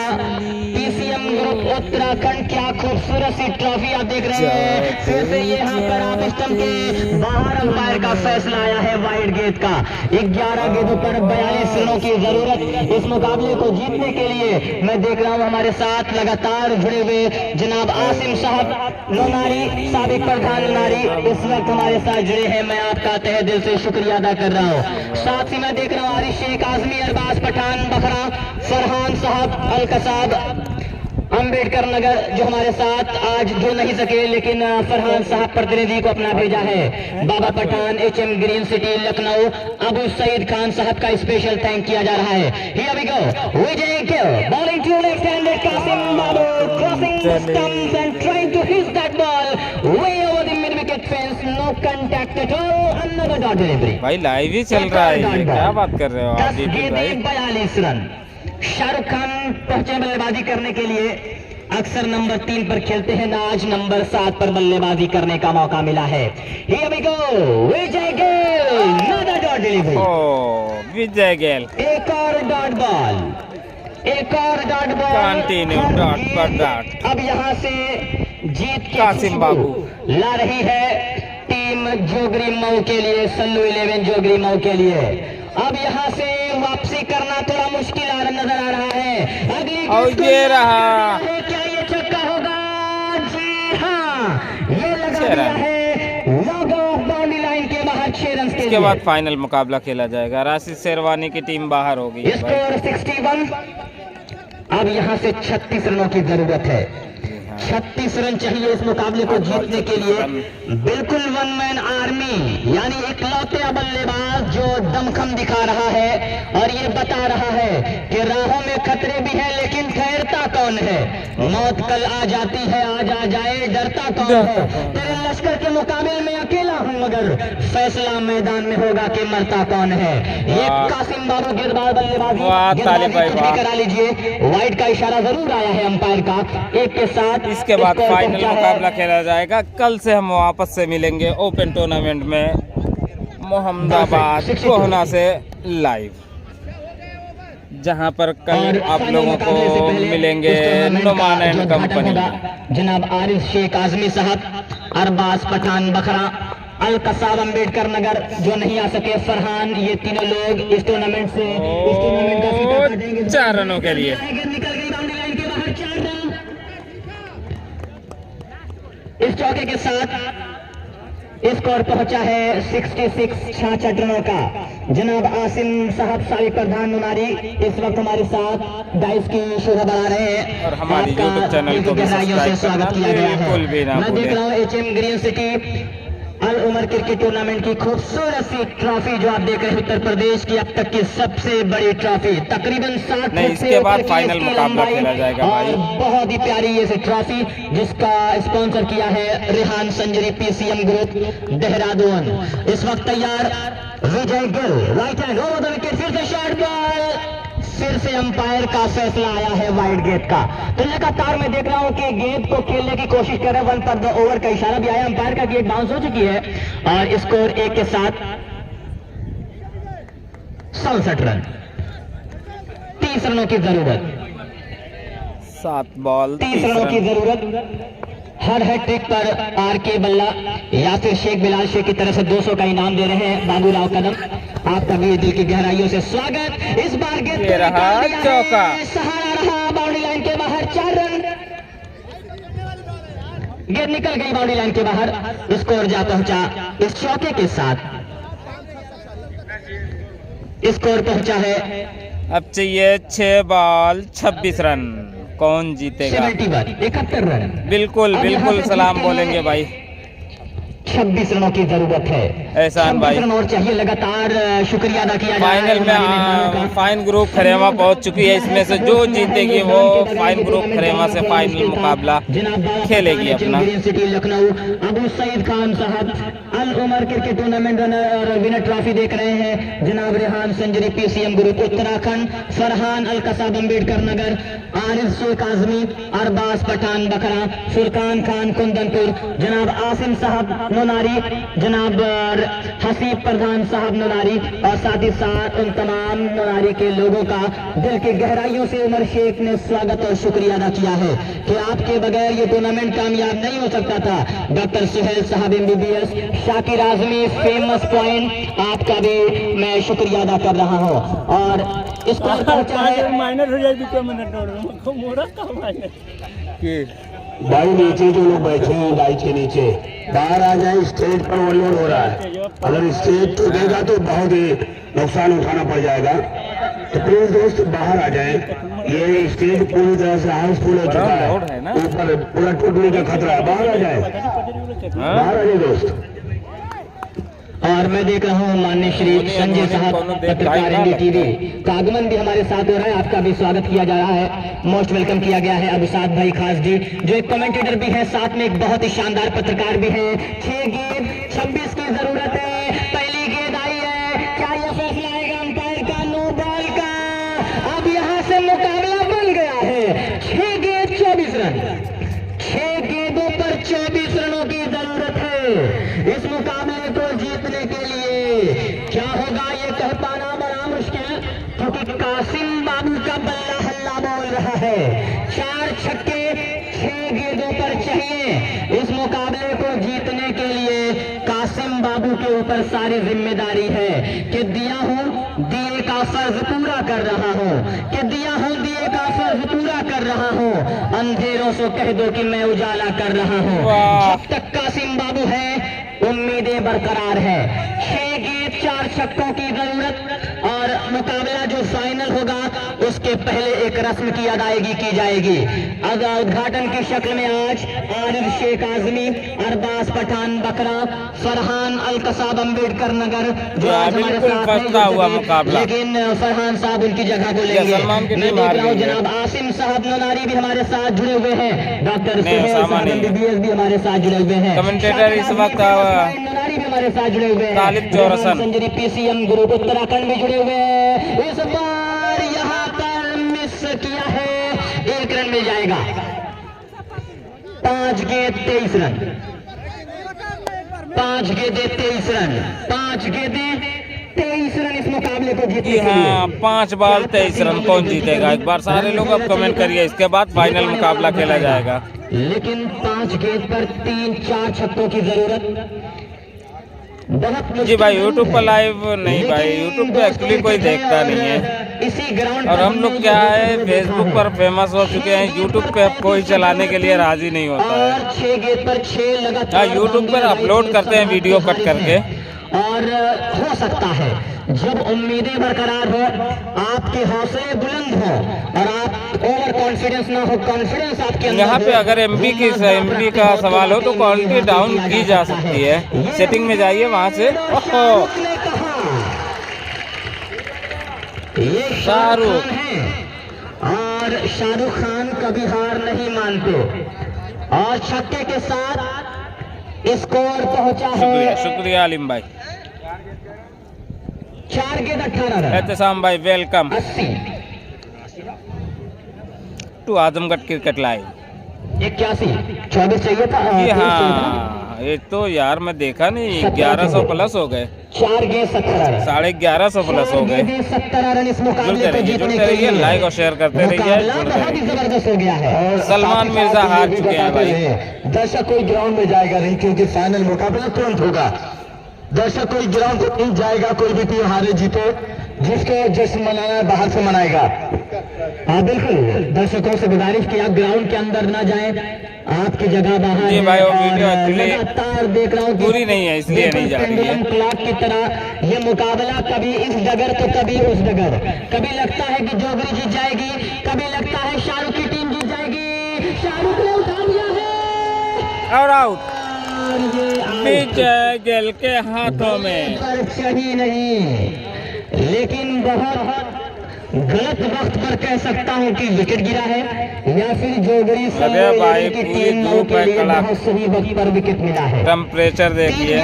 पीसीएम ग्रुप उत्तराखंड। क्या खूबसूरत सी ट्रॉफी आप देख रहे हैं। फिर से यहाँ पर आप स्टंप के बाहर अंपायर का फैसला आया है वाइड गेंद का। 11 गेंदों पर 42 रनों की जरूरत इस मुकाबले को जीतने के लिए। मैं देख रहा हूँ हमारे साथ लगातार जुड़े हुए जनाब आसिम साहब लोनारी, साबिक प्रधान लोनारी, इस वक्त हमारे साथ जुड़े हैं। मैं आपका तहे दिल से शुक्रिया अदा कर रहा हूँ। साथ ही मैं देख रहा हूँ आरिफ शेख आजमी, अरबाज पठान बखरा, फरहान साहब अल कसाब अंबेडकर नगर जो हमारे साथ आज जुड़ नहीं सके, लेकिन फरहान साहब प्रतिनिधि को अपना भेजा है। Baba Pathan, HM green city Lucknow, Abu Saeed Khan Sahab का स्पेशल थैंक किया जा रहा है। Here we go. Vijay Gill bowling to left-handed Kasim Babu, crossing stumps and trying to hit that ball way over the mid-wicket fence. No contact at all. Another dot delivery. भाई live ही चल रहा है ये, क्या बात कर रहे हो आप 10 दीपक गेंदें भाई। 42 रन। शाहरुख खान पहुंचे बल्लेबाजी करने के लिए। अक्सर नंबर 3 पर खेलते हैं, आज नंबर 7 पर बल्लेबाजी करने का मौका मिला है। Here we go. Vijay Gill, another dot delivery. ओ विजय गेल एक और डॉट बॉल, एक और डॉट बॉल। Continue dot पर dot। अब यहाँ से जीत के कासिम बाबू ला रही है टीम जोगरी मऊ के लिए, सल्लू 11 जोगरी मऊ के लिए। अब यहाँ से वापसी करना थोड़ा मुश्किल नजर आ रहा है। अगली और गेंद को ये रहा। क्या ये छक्का होगा? जी हाँ, ये लगा छह दिया रन। है लॉग ऑफ बाउंड्री लाइन के बाहर 6 रन के इसके बाद फाइनल मुकाबला खेला जाएगा। राशिद शेरवानी की टीम बाहर हो गई है भाई। स्कोर 61। अब यहाँ से 36 रनों की जरूरत है। 36 रन चाहिए इस मुकाबले को जीतने के लिए। बिल्कुल वन मैन आर्मी, यानी इकलौते बल्लेबाज जो दमखम दिखा रहा है और ये बता रहा है कि राहों में खतरे भी हैं लेकिन ठहरता कौन है। मौत कल आ जाती है, आज आ जाए डरता कौन है। तेरे लश्कर के मुकाबले में अकेला हूँ मगर फैसला मैदान में होगा कि मरता कौन है। ये कासिम बाबू गेंदबाज बल्लेबाजी करा लीजिए। वाइड का इशारा जरूर आया है अंपायर का। एक के साथ इसके बाद फाइनल मुकाबला खेला जाएगा। कल से हम वापस से मिलेंगे ओपन टूर्नामेंट में मोहम्मदाबाद कोहना से लाइव, जहां पर कल आप लोगों को मिलेंगे नुमान एंड कंपनी। जनाब आरिफ शेख आजमी साहब, अरबाज पठान बखरा, अल कसाब अंबेडकर नगर जो नहीं आ सके, फरहान, ये तीनों लोग इस टूर्नामेंट से इस टूर्नामेंट का फीता काटेंगे। 4 रनों के लिए निकल गई बाउंड्री लाइन के बाहर 4 रन। इस चौके के साथ स्कोर पहुंचा है 66, 66 रनों का। जनाब आसिम साहब साबिक प्रधान नुमारी इस वक्त हमारे साथ डाइस की शोभा बढ़ा रहे हैं और हमारी आपका YouTube चैनल को भी गहराइयों से सब्सक्राइब स्वागत करना किया गया बिल्कुल भी है। ना मैं देख भूलें। रहा हूँ HM green city Al Umar cricket tournament की खूबसूरत सी ट्रॉफी जो आप देख रहे हैं, उत्तर प्रदेश की अब तक की सबसे बड़ी ट्रॉफी, तकरीबन 60 नहीं, फुट से इसके बाद ऊपर की फाइनल इसकी मुकाबला लंबाई खेला जाएगा भाई। और बहुत ही प्यारी ये ट्रॉफी जिसका स्पॉन्सर किया है रेहान संजरी PCM ग्रुप देहरादून। इस वक्त तैयार Vijay Gill, right hand over the wicket, फिर से शॉर्ट बॉल, फिर से अंपायर का फैसला आया है वाइड गेंद का। तो लगातार मैं देख रहा हूं कि गेंद को खेलने की कोशिश कर रहे हैं। 1 पर द ओवर का इशारा भी आया अंपायर का, गेंद बाउंस हो चुकी है और स्कोर 1 के साथ 67 रन। 30 रनों की जरूरत, 7 बॉल 30 रनों की जरूरत। हर हैट्रिक पर RK बल्ला या फिर शेख बिलाल शेख की तरफ से 200 का इनाम दे रहे हैं बाबूराव कदम। आपका भी दिल की गहराइयों से स्वागत। इस बार गेंद ये रहा चौका, सहारा रहा बाउंड्री लाइन के बाहर 4 रन। गेंद निकल गई बाउंड्री लाइन के बाहर, स्कोर जा पहुंचा इस चौके के साथ। स्कोर पहुंचा है अब चाहिए 6 बॉल 26 रन। कौन जीतेगा? 71 रन। बिल्कुल बिल्कुल सलाम बोलेंगे भाई। 26 रनों की जरूरत है। एहसान भाई 26 रन और चाहिए। लगातार शुक्रिया अदा किया जा रहा है फाइनल हमारी मेहमानों में का। फाइन ग्रुप खरेमा पहुंच चुकी है। इसमें से जो जीतेगी वो फाइन ग्रुप खरेमा से फाइनल मुकाबला खेलेगी अपना। City Lucknow, Abu Saeed Khan Sahab Al Umar cricket tournament winner trophy देख रहे हैं। जनाब रेहान संजरी PCM ग्रुप उत्तराखंड, फरहान अल कसाब अंबेडकर नगर, आरिफ शेख आजमी, अरबाज पठान बखरा, फुरकान खान कुंदनपुर, जनाब आसिम साहब नोनारी, जनाब हसीब प्रधान साहब नोनारी, और साथ ही साथ उन तमाम नोनारी के लोगों का दिल की गहराइयों से उमर शेख ने स्वागत और शुक्रिया अदा किया है कि आपके बगैर ये टूर्नामेंट कामयाब नहीं हो सकता था। डॉक्टर सुहेल साहब MBBS, Shakir Azmi famous point, आपका भी मैं शुक्रिया अदा कर रहा हूँ। और स्कोर पहुंचा है माइनर हो जाएगी मिनट मोरा का माइनर भाई नीचे जो लोग बैठे हैं लाइट के नीचे बाहर आ जाए, स्टेज पर ओवरलोड हो रहा है। अगर स्टेज टूटेगा तो बहुत ही नुकसान उठाना पड़ जाएगा, तो प्लीज दोस्त बाहर आ जाए। ये स्टेज पूरी तरह से हाउसफुल हो चुका है, ऊपर पूरा टूटने का खतरा है, बाहर आ जाए, बाहर आ जाए दोस्त। और मैं देख रहा हूँ माननीय श्री संजय साहब पत्रकार NDTV का आगमन भी हमारे साथ हो रहा है, आपका भी स्वागत किया जा रहा है, मोस्ट वेलकम किया गया है। अबुसाद भाई खास जी जो एक कमेंटेटर भी है, साथ में एक बहुत ही शानदार पत्रकार भी है। 6 गेंद 26 की जरूरत है, पहली गेंद आई है, क्या यह फैसला आएगा अंपायर का? नो बॉल का। अब यहाँ से मुकाबला बन गया है। 6 गेंद 24 रन, 6 गेंदों पर 24 रनों की जरूरत है इस मुकाबले को जीतने के लिए। क्या होगा ये कह पाना बड़ा मुश्किल, क्योंकि कासिम बाबू का बल्ला हल्ला बोल रहा है। 4 छक्के 6 गेंदों पर चाहिए इस मुकाबले को जीतने के लिए। कासिम बाबू के ऊपर सारी जिम्मेदारी है कि दिया हूं दिए का फर्ज पूरा कर रहा हूं, कि दिया हूं दिए का फर्ज पूरा कर रहा हूं। अंधेरों से कह दो कि मैं उजाला कर रहा हूं। जब तक कासिम बाबू है उम्मीदें बरकरार है। 6 गेंद 4 छक्कों की जरूरत, और मुकाबला जो फाइनल होगा उसके पहले एक रस्म की अदायगी की जाएगी। उद्घाटन की शक्ल में आज आरिफ शेख आजमी, अरबाज पठान बकरा, फरहान अलकसाब अम्बेडकर नगर जो आज हमारे साथ हुआ मुकाबला, लेकिन फरहान साहब उनकी जगह को लेंगे। मैं देख रहा हूँ जनाब आसिम साहब नोनारी भी हमारे साथ जुड़े हुए हैं, डॉक्टर सुहेल साहब MBBS भी हमारे साथ जुड़े हुए हैं, कमेंटेटर इस वक्त नोनारी भी हमारे साथ जुड़े हुए हैं, तालिब चौरसन संजरी PCM ग्रुप उत्तराखंड भी जुड़े हुए हैं। इस बार यहाँ पर मिस किया है, 1 रन मिल जाएगा। 5 गेंद 23 रन, 5 गेंदे 23 रन, 5 गेंदे 23 रन इस मुकाबले को जीतने के लिए। हाँ, 5 बॉल 23 रन कौन जीतेगा इस बार? सारे लोग अब कमेंट करिए, इसके बाद फाइनल मुकाबला खेला जाएगा। लेकिन 5 गेंद पर 3-4 छक्कों की जरूरत। जी भाई यूट्यूब पर लाइव नहीं भाई, यूट्यूब पे एक्चुअली कोई देखता नहीं है, इसी ग्राउंड और हम लोग क्या है फेसबुक पर फेमस हो चुके हैं, यूट्यूब पे कोई चलाने के लिए राजी नहीं होता है। 6 गेंद पर 6 लगातार यूट्यूब पर अपलोड करते हैं वीडियो कट करके, और हो सकता है जब उम्मीदें बरकरार हो, आपके हौसले बुलंद हो और आप ओवर कॉन्फिडेंस ना हो, कॉन्फिडेंस आपके अंदर यहाँ पे अगर MB का सवाल हो तो क्वालिटी डाउन की जा सकती है। सेटिंग में जाइए वहाँ से। ये शाहरुख है, और शाहरुख खान कभी हार नहीं मानते, और छक्के के साथ स्कोर पहुंचा है। शुक्रिया आलिम भाई। 4 गेंद 18 run. Ehtesham bhai welcome 80 to Azamgarh cricket live. 81 24 चाहिए था। हाँ ये तो यार मैं देखा नहीं, 1100 प्लस हो गए। 4 गेंद 17 रन, 1150 प्लस हो गए। 17 रन इस मुकाबले को जीतने के लिए लाइक और शेयर करते रहिए। मुकाबला बहुत ही जबरदस्त हो गया है। और सलमान साथ ही मिर्जा साथ हार ये भी चुके हैं बताते भाई। हैं, दर्शक कोई ग्राउंड में जाएगा नहीं, क्योंकि फाइनल मुकाबला तुरंत होगा। दर्शक कोई ग्राउंड को नहीं जाएगा, कोई भी टीम हारे जीते, जिसको जश्न मनाना है बाहर से मनाएगा। हाँ बिल्कुल, दर्शकों से गुजारिश कि आप ग्राउंड के अंदर ना जाएं, आपकी जगह बाहर जी है। भाई, वो और वीडियो एक्चुअली लगातार देख रहा हूँ कि पूरी नहीं है, इसलिए नहीं जा रही है। पेंडुलम क्लॉक की तरह ये मुकाबला कभी इस डगर तो कभी उस डगर, कभी लगता है कि जोगरी जीत जाएगी, कभी लगता है शाहरुख की टीम जीत जाएगी। शाहरुख ने उठा लिया है और आउट और ये विजय गिल के हाथों में। पर सही नहीं, लेकिन बहुत गलत वक्त पर कह सकता हूं कि विकेट गिरा है, या फिर जोगरी अरे भाई, की पूरी टीम धूप के है, लिए कड़ाक। बहुत सही वक्त पर विकेट मिला है। टेम्परेचर देखिए,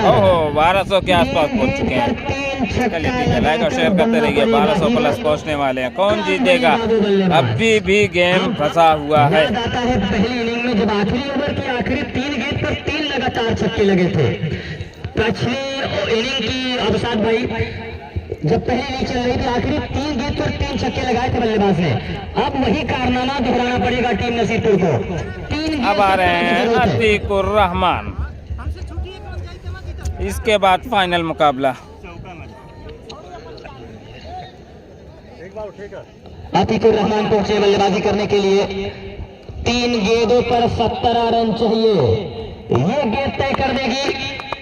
ओहो 1200 के आसपास पहुंच चुके हैं। चलिए ठीक है, लाइक और शेयर करते रहिए। 1200 प्लस पहुंचने वाले हैं। कौन जीतेगा? अभी भी गेम फंसा हुआ है। याद आता है पहली इनिंग में जब आखिरी ओवर की आखिरी 3 गेंद पर 3 लगातार 4 छक्के लगे थे। पिछले इनिंग की अवसाद भाई जब पहली इनिंग चल रही थी आखिरी 3 गेंद पर 3 छक्के लगाए थे बल्लेबाज ने। अब वही कारनामा दोहराना पड़ेगा टीम नसीरपुर को। 3 अब आ रहे हैं अतीकुर रहमान। इसके बाद फाइनल मुकाबला। अतीकुर रहमान पहुंचे बल्लेबाजी करने के लिए। 3 गेंदों पर 17 रन चाहिए। ये गेंद तय कर देगी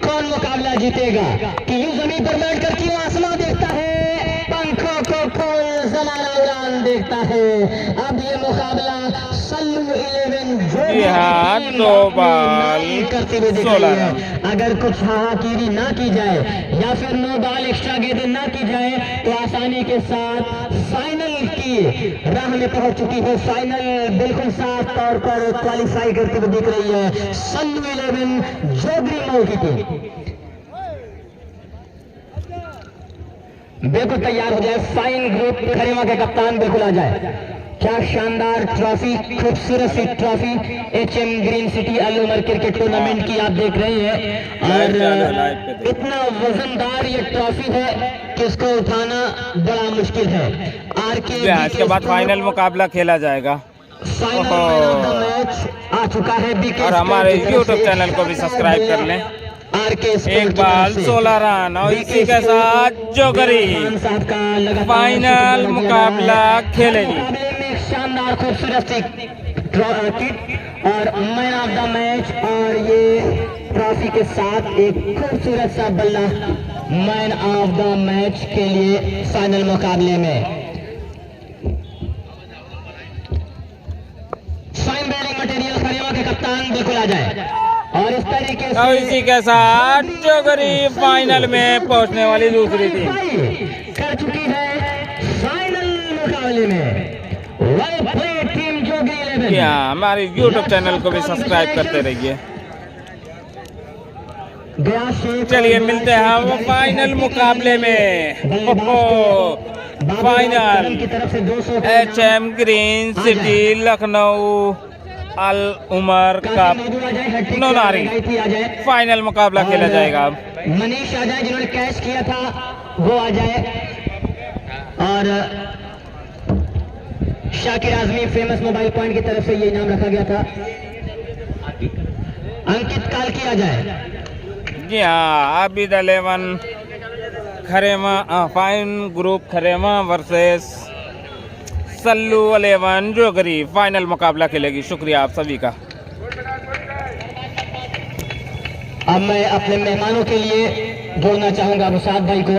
कौन मुकाबला जीतेगा। कि यूं जमीन पर बैठकर क्यों आसमां देखता है, पंखों को खोल जमाना उड़ान देखता है। अब ये मुकाबला सल्लू 11 जी हाँ, 2 बॉल करते हुए दिख 16 रही है। अगर कुछ हाहाकीरी ना की जाए या फिर 9 बॉल एक्स्ट्रा गेंदें ना की जाए तो आसानी के साथ फाइनल की राह में पहुंच चुकी है। फाइनल बिल्कुल साफ तौर पर क्वालिफाई करते हुए दिख रही है सल्लू 11 जोगरी मऊ की टीम। बिल्कुल तैयार हो जाए फाइन ग्रुप खरेमा के कप्तान बिल्कुल आ जाए। क्या शानदार ट्रॉफी, खूबसूरत सी trophy HM green city Al Umar cricket tournament की आप देख रहे हैं। और इतना वजनदार ये ट्रॉफी है कि इसको उठाना बड़ा मुश्किल है। आरके इसके बाद फाइनल मुकाबला खेला जाएगा। मैच आ चुका है बीके और हमारे YouTube चैनल को भी सब्सक्राइब कर लें। एक बाल 16 रन और इसी के साथ जोगरी फाइनल मुकाबला खेलेगी। में शानदार खूबसूरत सी किट और मैन ऑफ द मैच और ये ट्रॉफी के साथ एक खूबसूरत सा बल्ला मैन ऑफ द मैच के लिए फाइनल मुकाबले में। फाइन बैटिंग मटेरियल खरेमा के कप्तान बिल्कुल आ जाए। और इस तरीके से और इसी के साथ जोगरी फाइनल में पहुंचने वाली दूसरी टीम कर चुकी है फाइनल मुकाबले में। Well played team Jogri 11। हाँ, हमारे YouTube चैनल को भी सब्सक्राइब करते रहिए। चलिए मिलते हैं हम फाइनल मुकाबले में। फाइनल की तरफ से 200 HM ग्रीन सिटी लखनऊ अल उमर कप नौनारी फाइनल मुकाबला खेला जाएगा। मनीष आ जाए जिन्होंने कैच किया था वो आ जाए। और Shakir Azmi famous mobile point की तरफ से ये इनाम रखा गया था। अंकित कालकी आ जाए। जी हाँ, Abid 11 Kharema fine group Kharema versus Sallu 11 Jogri final मुकाबला खेलेगी। शुक्रिया आप सभी का। अब मैं अपने मेहमानों के लिए जोड़ना चाहूंगा मुसाद भाई को।